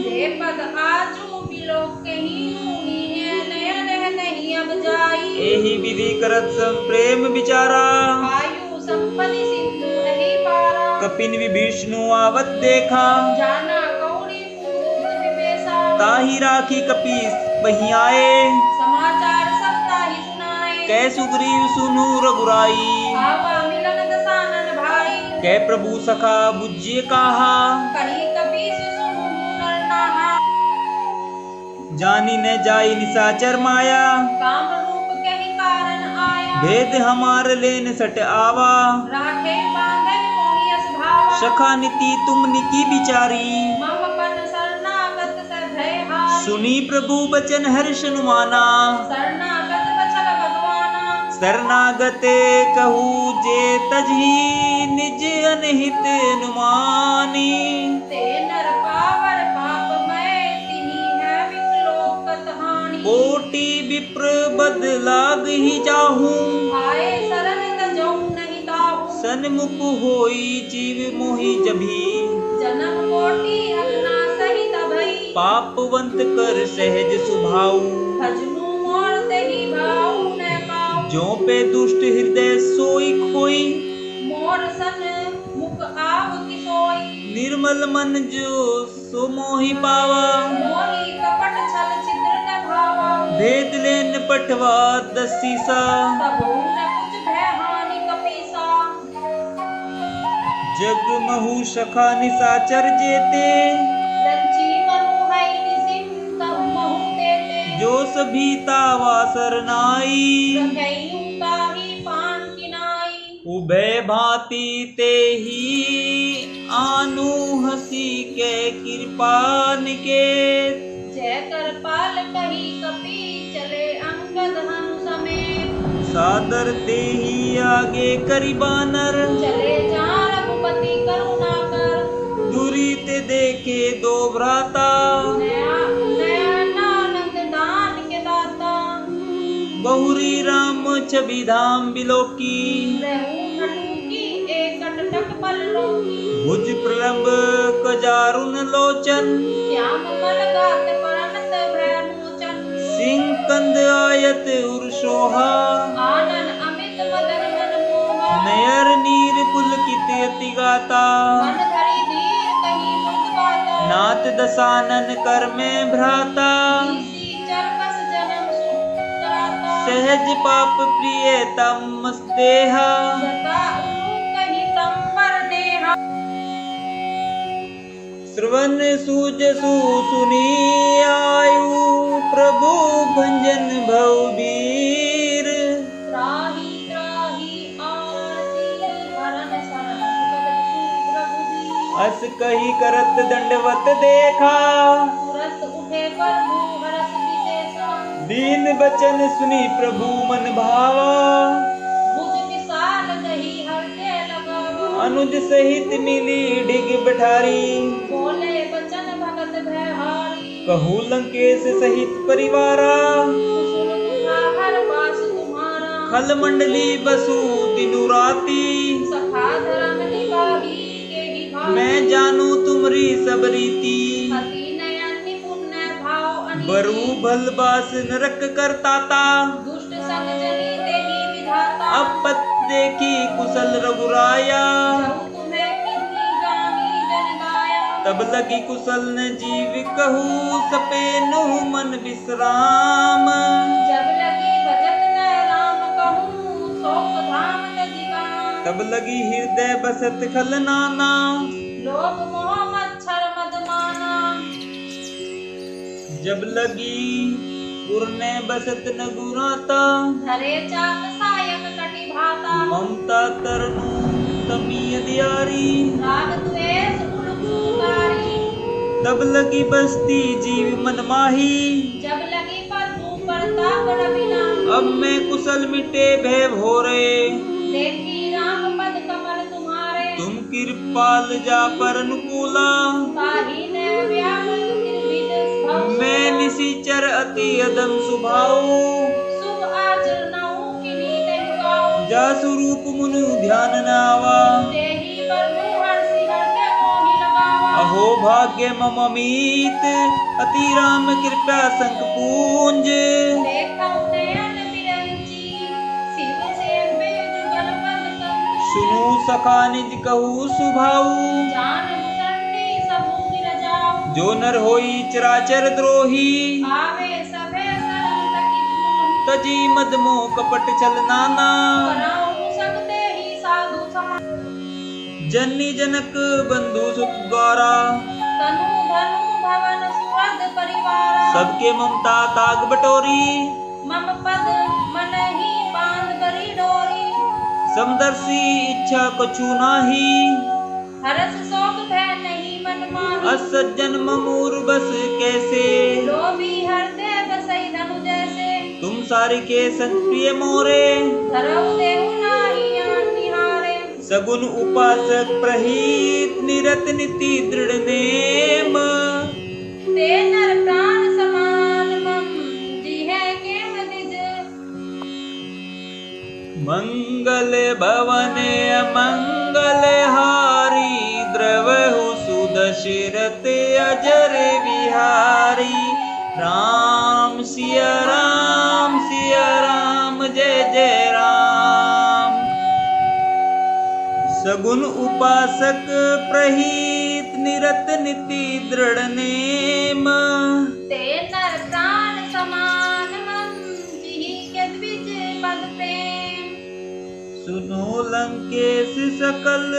दे पद आजू बिलोक कहीं मुनि नयन नहीं अब जाई। एहि विधि करत सम प्रेम विचारा, आयु संपत्ति सिंधु नहीं पारा। कपिन विभीषणु आवत देखा, जाना कौड़ी पुत्र विवेशा। ताहि राखी कपीस बही आए, समाचार सब ताहि सुनाए। कै सुग्रीव सुनु रघुराई, आवा मिलन दसानन भाई। कै प्रभु सखा बुझे कहा, कही कपीस सुनु नर नाहा। जानी न जाई निशाचर माया, काम रूप के ही कारण आया। भेद हमार लेन सट आवा, राखे बांधन मोहियस भावा। सखा नीति तुम निकी बिचारी, मम पन शरणागत कर भय हारी। सुनी प्रभु बचन हर्ष नुमाना, शरणागत बचल भगवाना। शरणागते कहू जे तजही, निज अनहित नुमानी। ते नर पावर पापमय, तिन्ही है विकलोकत हानि। कोटि विप्र बदलाग ही जाहूं, आए शरण तजौ नहीं ताहू। सन्मुख होई जीव मोहि जभी, जन्म कोटि अगना सहित भई। पापवंत कर सहज सुभाऊ, भजनु मोर तेहि भाऊ न पाऊ। जो पे दुष्ट हृदय सोई खोई, मोर सन मुख आव किसोई। निर्मल मन जो सो मोहि पावा, मोहि कपट छल छिद्र न भावा। भेद लेन पठवा दसीसा, तबहु न कुछ भय हानि कपीसा। जग महु सखा निशाचर जेते, संजीवन है निसिम तहु महु तेते। जो सभी तावा सरनाई, रखैयु ताहि पान किनाई। उभय भांति ते ही आनु हसी के कृपा निकेत। जय कर पाल कही कपी, चले अंगद हनु समेत। सादर ते ही आगे करी बानर, चले जा रघुपति करुणा कर। दूरी ते देखे दो भ्राता, नयनानंद दान के दाता। बहुरी राम छवि धाम बिलोकी, रहु नटुकी एकट टक पल लोकी। भुज प्रलंब कजारुन लोचन, श्याम कल गात परनत भय मोचन। सिंह कंद आयत उर शोहा, आनन अमित मदन मन मोहा। नयर नीर पुलकित अति गाता, मन धरि धीर कही मृत बाता। नाथ दसानन कर में भ्राता, ईसी चरकस जन्म सुख कराता। सहज पाप प्रिय तम देहा, सदा उलू कही संबर नेहा। श्रवण सुजसु सुनी आयु, प्रभु भंजन भव वीर। त्राहि त्राहि आरती, हरन शरण सुगत प्रभुजी। अस कही करत दंडवत देखा, तुरत उठे प्रभु हरस विशेषा। दीन बचन सुनी प्रभु मन भावा, भुज विशाल दही हृदय लगावा। अनुज सहित मिली डिग बैठारी, बोले बचन भगत भय हारी। कहू लंकेश सहित परिवारा, कुसुम कुठार वास तुम्हारा। खल मंडली बसु दिनु राती, सखा धर्म निभाही के ही भाई। मैं जानू तुमरी सब रीति। अति बरु भलबास नरक करताता, दुष्ट संग जनी तेहि विधाता। अपत देखी कुशल रघुराया, जहु तुम्हें किन्ही गामी जन गाया। तब लगी कुशल न जीव कहू, सपेनु मन विश्राम। जब लगी भजत न राम कहूँ, शोक धाम तजि गाम। तब लगी हृदय बसत खल नाना, लोभ मोह मच्छर मद माना। जब लगी पुरने बसत न गुराता, धरे चाप सायक कटि भाता। ममता तरनु तमी अधियारी, राग द्वेष उलूकारी। तब लगी बसती जीव मन माही, जब लगी प्रभु प्रताप रविना। अब मैं कुशल मिटे भय भोरे, देखी राम पद कमल तुम्हारे। तुम कृपाल जा पर अनुकूला, ताहि ने व्याकुल त्रिविध भव। मैं निशिचर अति अदम सुभाऊ, शुभ आचरणऊ किन्हीं तैं गाऊं। जा स्वरूप मुनु ध्यान न आवा, तेहि प्रभु हर्षि हृदय मोहि लगावा। अहो भाग्य मम अमित, अति राम कृपा संक पूंज। देखऊ नयन बिरंची, शिव सेव्य जुगल पद कंची। सुनु सखा निज कहू सुभाऊ, जान मुसंडी सबु गिरजाऊ। जो नर होई चराचर द्रोही, आवे सभे शरण सकित मोहि। तजी मद मोह कपट छल नाना, कराऊं सब तेहि साधु समान। जननी जनक बंधु सुत द्वारा, तनु धनु भवन सुहृद परिवारा। सबके ममता ताग बटोरी, मम पद मनहि बांध बरी डोरी। समदर्शी इच्छा कछु नाही, हरस शोक भय नहीं मन माही। असज्जन ममूर बस कैसे, लोभी हृदय बसई धनु जैसे। तुम सारी के संग प्रिय मोरे, धरऊ देहु नाही आन निहारे। सगुन उपासक प्रहित निरत नीति दृढ़ नेम। ते नर प्राण समान मम जिहे केम निज। मंगल भवन अमंगल हारी, द्रवहु सुदशरथ अजर विहारी। राम सिया राम जय जय राम। सगुन उपासक प्रहित निरत नीति दृढ़ नेम। ते नर प्राण समान मम जिहि के द्विज पद प्रेम। सुनो लंकेश सकल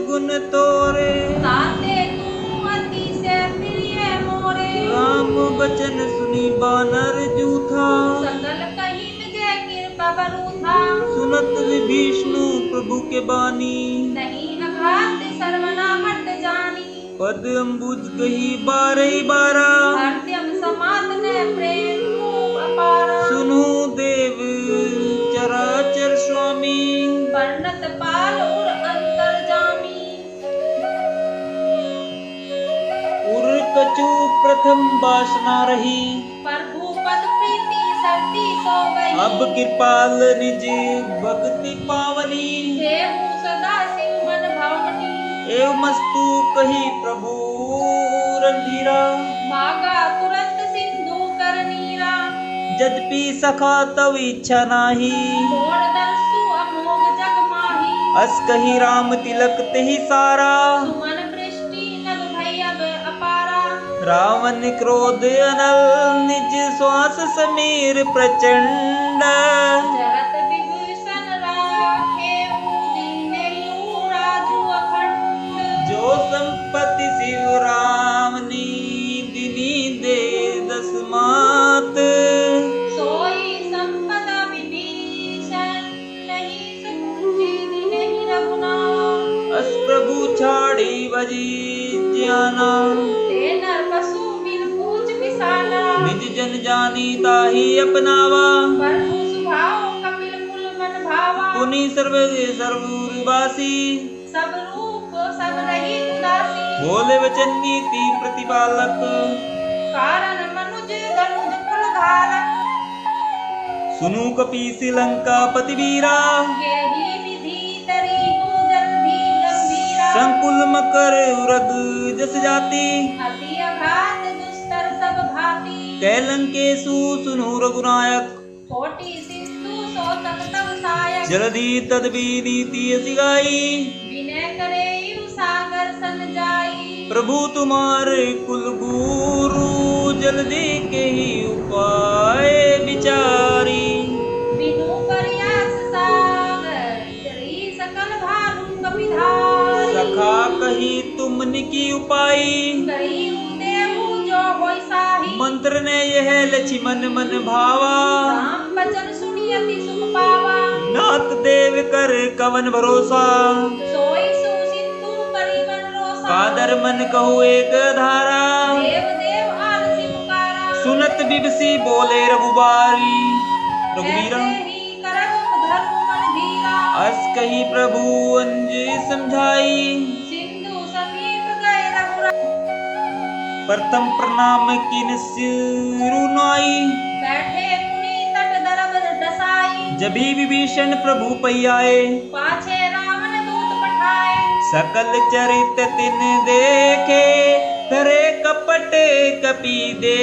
गुण तोरे, ताते तू अतिशय प्रिय मोरे। राम बचन सुनी बानर जूथा, सकल कहिन जय कृपा बरूथा। सुनत विभीषणु प्रभु के बानी, नहीं अघात सर्वना मट जानी। पद अम्बुज कही बारह बारा, हृदयम समातन प्रेम खूब अपारा। सुनो देव चराचर स्वामी, वर्णत पाल उर अंतर्जामी। उर कछु प्रथम वासना रही, प्रभु पद प्रीति सरती सो गई। अब कृपाल निज भक्ति पावनी, देहु सदा सिंह मन भवनी। एवं मस्तु कही प्रभु रणधीरा, भागा तुरंत सिंधु कर नीरा। यद्यपि सखा तव इच्छा नाही, मोर दर्शु अमोघ जग माही। अस कही राम तिलक तेहि सारा, सुमन वृष्टि नभ भय अब अपारा। रावण क्रोध अनल निज श्वास समीर प्रचंड। जरत विभीषण राखेऊ दीनेयु राजु अखंड। जो संपत्ति शिव राम दीनी दे दस मात, सोई संपदा विभीषण नहीं सकुची दीनेहि रघुनाथ। अस प्रभु छाड़ी बजी ज्ञाना, ते नर पशु बिन पूछ बिसाना। निज जन जानी ताहि अपनावा, प्रभु सुभाव कपिल कुल मन भावा। पुनि सर्वूरवासी, सब रूप सब रही उदासी। बोले वचन नीति प्रतिपालक, कारण मनुज धनुज कुल धारक। सुनु कपीस लंका पति वीरा, यही विधि तरीहु जल भी गंभीरा। संकुल मकर उरग जस जाति, अति अघात दुस्तर सब भांति। कैलंकेशु सुनु रघुनायक कोटि सिंधु शोतक तव सायक जलधि तदविनीति सिगाई विनय करे सागर सन जाई प्रभु तुम्हारे कुल गुरु जल्दी के ही उपाय विचारी बिनु प्रयास सागर चली सकल भानु कपिधारी सखा कही तुमने की उपाय करी देहु जो होई साही मंत्र ने यह लक्ष्मण मन भावा राम बचन सुनी अति सुख पावा नाथ देव कर कवन भरोसा सोई सु सिंधु करी मन रोसा कादर मन कहु एक धारा देव देव आलसी पुकारा सुनत बिबसी बोले रघुबारी रघुवीरा ऐसे ही करत धर्म मन धीरा अस कही प्रभु अंज समझाई सिंधु समीप गए रघुराई प्रथम प्रणाम किन सिरुनाई बैठे मुनि तट दरब दसाई जभी विभीषण प्रभु पैयाए पाछे रावण दूत पठाए सकल चरित तिन देखे करे कपट कपि दे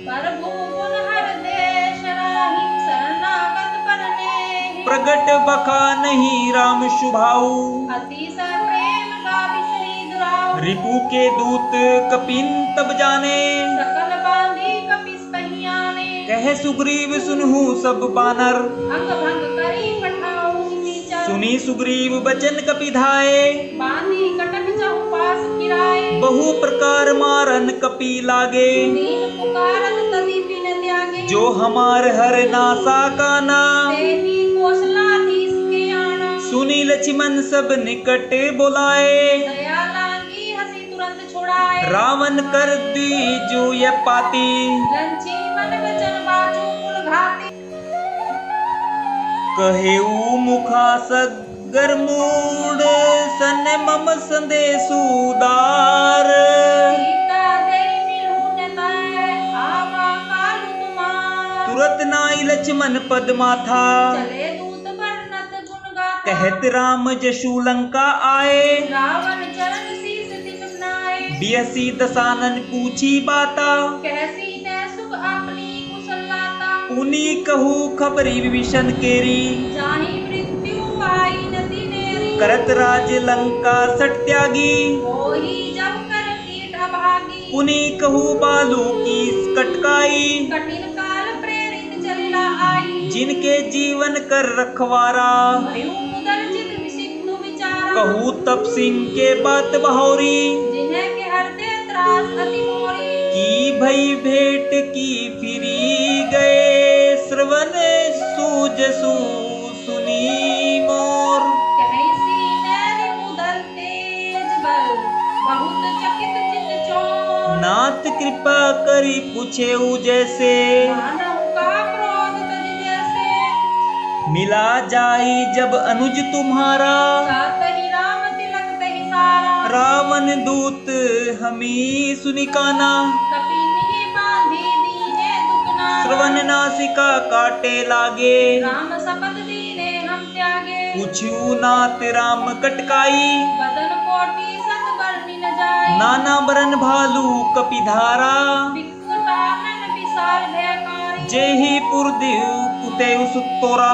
प्रभु गुण हर देश राही शरणागत परने प्रगट बखा नहीं राम शुभाऊ अतिशय प्रेम गावि श्री दुराऊ रिपु के दूत कपिन तब जाने सकल बांधी कपिस पहियाने कह सुग्रीव सुनहु सब बानर अंग भंग करी पठाऊ नीचा सुनी सुग्रीव बचन कपिधाए बांधी कटक चहुपास किराए बहु प्रकार मारन कपि लागे दीन पुकारत तदी बिन त्यागे जो हमार हर नासा काना तेही कौशलाधीश के आना सुनी लक्ष्मण सब निकट बुलाए दया लांगी हंसी तुरंत छुड़ाए रावण कर दी जो ये पाती लंची मन वचन बाजू कुल घाती कहेऊ मुखा सगर मूड सन मम संदेशुदार सीता तेरी मिलहु नेताए आवा काल तुम्हार तुरत नाई लक्ष्मण पद माथा चले दूत वर्णत गुण गाथा कहत राम जशु लंका आए रावण चरण शीस दिन बनाए बियसी दसानन पूछी बाता कैसी ने सुख अपनी कुशल लाता पुनी कहू खबरी विभीषण केरी जाहि मृत्यु आई नदी नेरी करत राज लंका सट त्यागी मोही जब कर कीट अभागी पुनी कहू बालू की कटकाई कठिन काल प्रेरित चलिला आई जिनके जीवन कर रखवारा भयु उदर चित सिंधु विचारा कहू तप सिंह के बात बहौरी जिन्हें के हृदय त्रास अति मोरी की भई भेंट की फिरी गए श्रवण सूजसु सुनी मोर कैसी नैरी उदर तेज बल बहुत चकित चित चोर नाथ कृपा करी पूछे जैसे मानव का क्रोध तज जैसे मिला जाई जब अनुज तुम्हारा सात ही राम तिलक तहि सारा रावण दूत हमी सुनिकाना कपिनी बांधी दीने दुखना श्रवण नासिका काटे लागे राम शपथ दीने हम त्यागे पूछू नाथ राम कटकाई बदन कोटि सत बरनी न जाए नाना बरन भालू कपिधारा विकटानन विशाल भयकारी जेहि पुरदेव पुते सुतोरा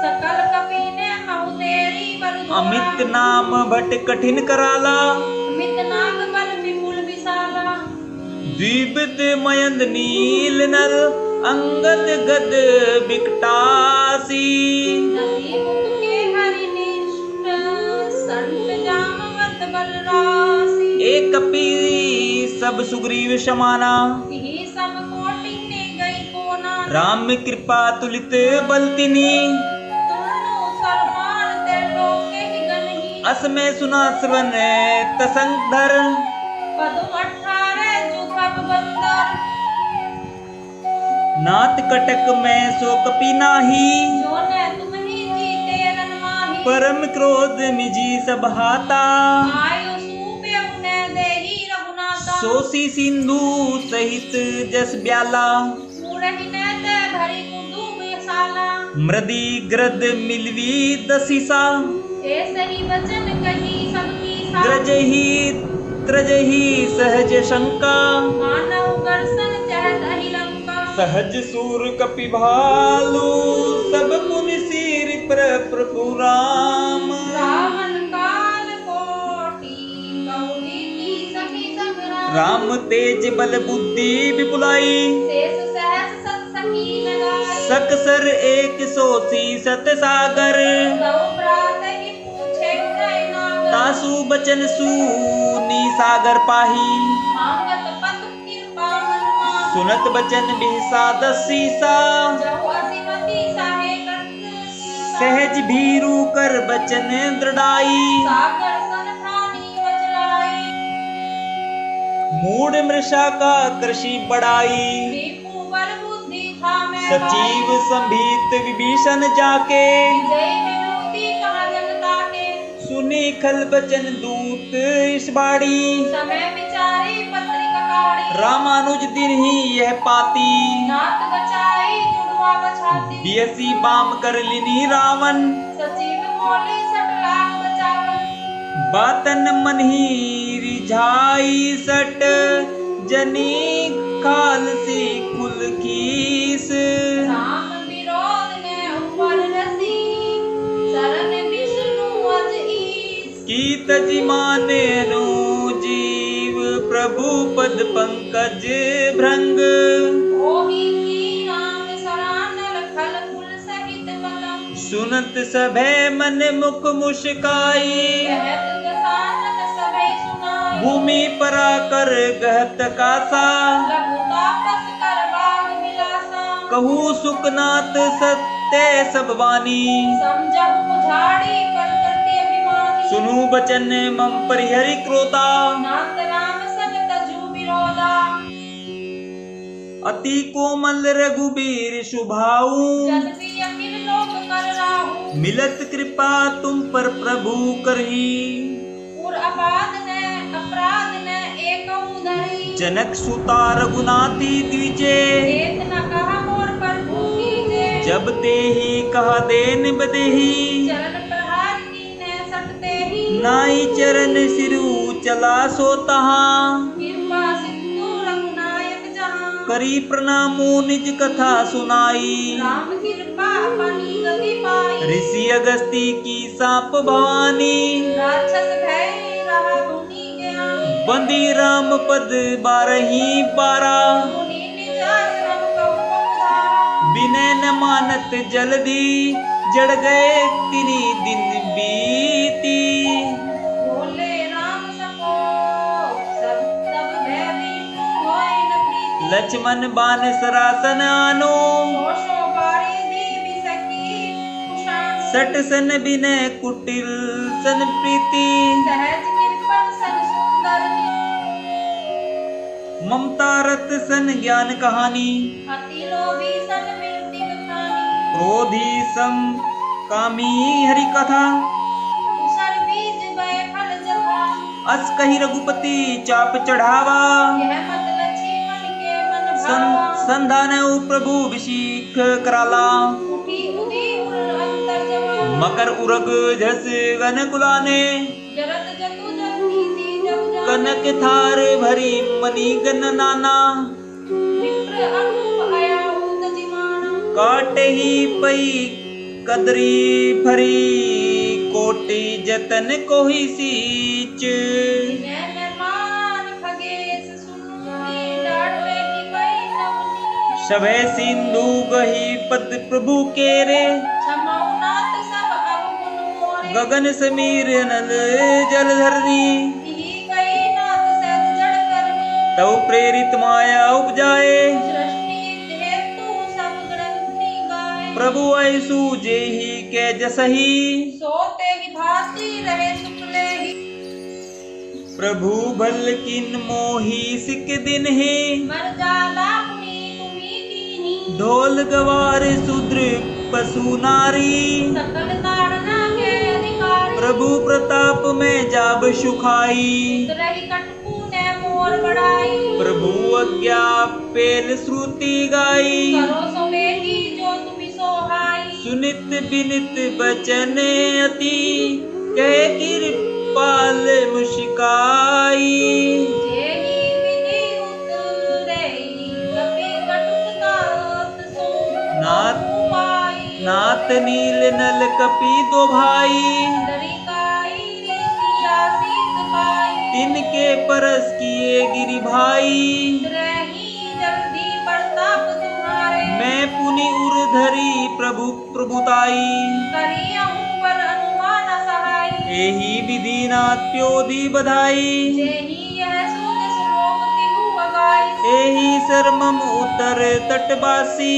सकल कपि ने महु तेरी बरदोरा अमित नाम भट कठिन कराला अमित नाग बल विपुल विशाला द्विविध मयंद नील नल अंगद गद बिकटासी नदी मुख के हरि निष्ठ संत जामवत बल राशि एक कपि सब सुग्रीव समाना ही सब कोटि ने गई कोना राम कृपा तुलित बलतिनी तुरनु सरमान ते लोके ही गनही अस में सुना श्रवण तसंग धर पदुम 18 जुगप बंदर नाथ कटक में सो कपि नाही जो ने तुम ही जीते रन माही परम क्रोध मिजी सब हाता आयु सूपे उन्हें देही रघुनाथा सोसी सिंधु सहित जस ब्याला मूढ़हि ने ते भरी कुदू साला मृदी ग्रद मिलवी दसिसा ऐसे ही वचन कही सबकी ग्रजही त्रजही सहज शंका मानव गर्सन सहत अहि लंका। सहज सूर कपि भालू सब पुनि सिर पर प्रभु राम। रावण काल कोटि कौड़ी की सखी संग्राम। राम तेज बल बुद्धि विपुलाई शेष सहस सत सखी लगाई। सकसर एक सोची सत सागर। गौ प्रात ही पूछे उदय नागर। तासु बचन सुनी सागर पाही। मांगत पत कृपा मन माही। सुनत बचन बिहसा दसीसा। जहु अतिमति साहे कृत सीसा। सहज भीरु कर बचन दृढ़ाई। सागर सन ठानी वज्राई। मूढ़ मृषा का कृषि बढ़ाई। रिपु बल बुद्धि था मैं सचिव संभीत विभीषण जाके। विजय विभूति कहा जनता के। सुनी खल बचन दूत इस बाड़ी। समय विचारी पत्रिका काढ़ी। रामानुज दिन ही यह पाती। नाथ बचाई जुड़वा बछाती। बियसी बाम कर लिनी रावण। सचिव मोली सट लाख बचावन। बातन मन ही रिझाई सट। जनी खाल सी कुल खीस। राम विरोध ने ऊपर रसी। शरण विष्णु अज ईश। की तजी माने जीव प्रभु पद पंकज भृंग। ओहि की राम सरानल खल कुल सहित पतंग। सुनत सभे मन मुख मुस्काई। कहत दसानन सभै सुनाई। भूमि परा कर गहत कासा। लघु तापस कर बाग विलासा। कहू सुखनाथ सत्य सब वाणी। समझहु झाड़ी पर करते अभिमानी। सुनु बचन मम परिहरि क्रोधा। नाथ राम सन तजु विरोधा। अति कोमल रघुबीर सुभाऊ। जन भी अखिल लोक कर राहु। मिलत कृपा तुम पर प्रभु करही। पुर अपाद न अपराध न एकहु धरी। जनक सुता रघुनाथी द्विजे। देत न कहा मोर प्रभु कीजे। जब तेहि कहा देन बदेही। चरण प्रहार कीने सटते ही। नाई चरण सिरु चला सो तहा। कृपा सिंधु रघुनायक जहाँ। करी प्रणामो निज कथा सुनाई। राम कृपा अपनी गति पाई। ऋषि अगस्ती की साप भवानी। राक्षस भय रहा मुनि ज्ञान। बंदी राम पद बारही बारा। मुनि निज आश्रम कहु बहुधारा। बिनय न मानत जल्दी। जड़ गए तिनी दिन बीती। बोले राम सको सब तब भय विष्णु होय न प्रीति। लक्ष्मण बान सरासन आनो। घोषो बारी दी सखी कुशाण। सट सन बिनय कुटिल सन प्रीति। सहज कृपण सन सुंदर नी। ममता रत सन ज्ञान कहानी। अति लोभी सन विरति बखानी। क्रोधी सम कामी हरि कथा। कुशल बीज बय फल जथा। अस कही रघुपति चाप चढ़ावा। यह मत लक्ष्मण के मन भावा। संधान प्रभु विशीख कराला। उठी उदी उर अंतर जवान। मकर उरग झस गन कुलाने। जरत जतु जन्मी सी जब जान। कनक थार भरी मणि गन नाना। विप्र अनूप आया उदजिमाना। काटे ही पई कदरी भरी। कोटि जतन कोहि सीच। जिन्हें मेहमान खगेश सुनुनी। लाडले की पई नवनी। सभे सिंधु गही पद प्रभु केरे। क्षमाउ नाथ सब अवगुण मोरे। गगन समीर नल जल धरनी। तिहि गई नाथ सहज जड़ करनी। तव प्रेरित माया उपजाए। सृष्टि हेतु सब ग्रंथि गाए। प्रभु ऐसु जेहि के जसहि। सोते ही भांति रहे शुक्ले ही। प्रभु भल किन मोहि सिक दिन है। मर जाला पुनि तुम्ही कीन्ही। ढोल गवार शूद्र पशु नारी। सकल ताड़ना के अधिकारी। प्रभु प्रताप में जाब सुखाई। रही कटकू ने मोर बढ़ाई। प्रभु आज्ञा पेल श्रुति गाई। करो सो बेटी जो तुम्ही सोहाई। सुनित बिनित बचन अति। कह कृपाल मुस्काई। जेहि विधि उतरे तात नील नल कपि दो भाई, दरिकाई लिखिया सीत पाई, तिनके परस किए गिरि भाई। रही जल्दी प्रताप तुम्हारे, मैं पुनि उर धरी प्रभु प्रभुताई, करियहूँ पर अनुमान सहाय। एहि विधि नाथ प्योधि बधाई, जेहि यह सूझ श्लोक तिहु अगाई, एहि सरमम उत्तर तटवासी।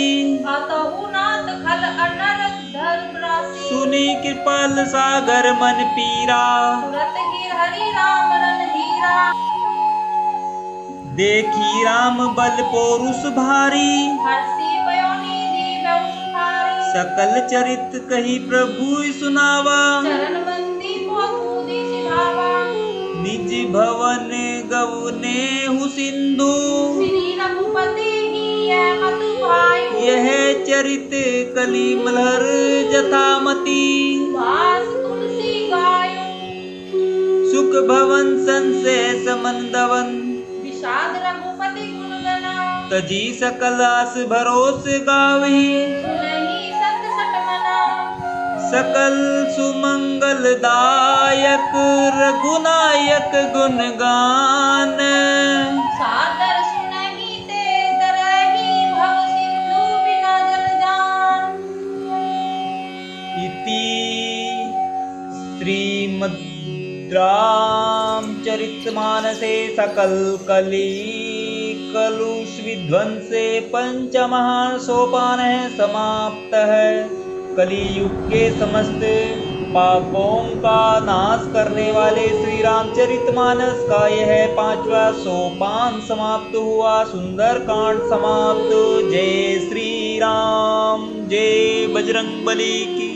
अतहु नाथ खल अनल धर्म राशि, सुनी कृपाल सागर मन पीरा, तुरत ही हरि राम रन हीरा। देखी राम बल पौरुष भारी, हर्षि पयोनि दीवउ सुखारी, सकल चरित कही प्रभु सुनावा। चरण बंदी मोहूदी सिधावा, निज भवन गवने हु सिंधु, श्री रघुपति ही यह मत भायु। यह चरित कली मलहर जथामति, वास तुलसी गायु, सुख भवन संशय समन दवन। विषाद रघुपति गुण गना, तजी सकल आस भरोस गावही, सुनहि सत सट मना। सकल सुमंगल दायक रघुनायक गुण गान। सादर सुनहि ते तरहि भव सिंधु बिना जल जान। इति श्रीमद् रामचरितमानसे सकल कली कलुष विध्वंसे पंचमः सोपानः समाप्तः। कलियुग के समस्त पापों का नाश करने वाले श्री रामचरितमानस का यह 5वां सोपान समाप्त हुआ। सुंदर कांड समाप्त। जय श्री राम, जय बजरंगबली की।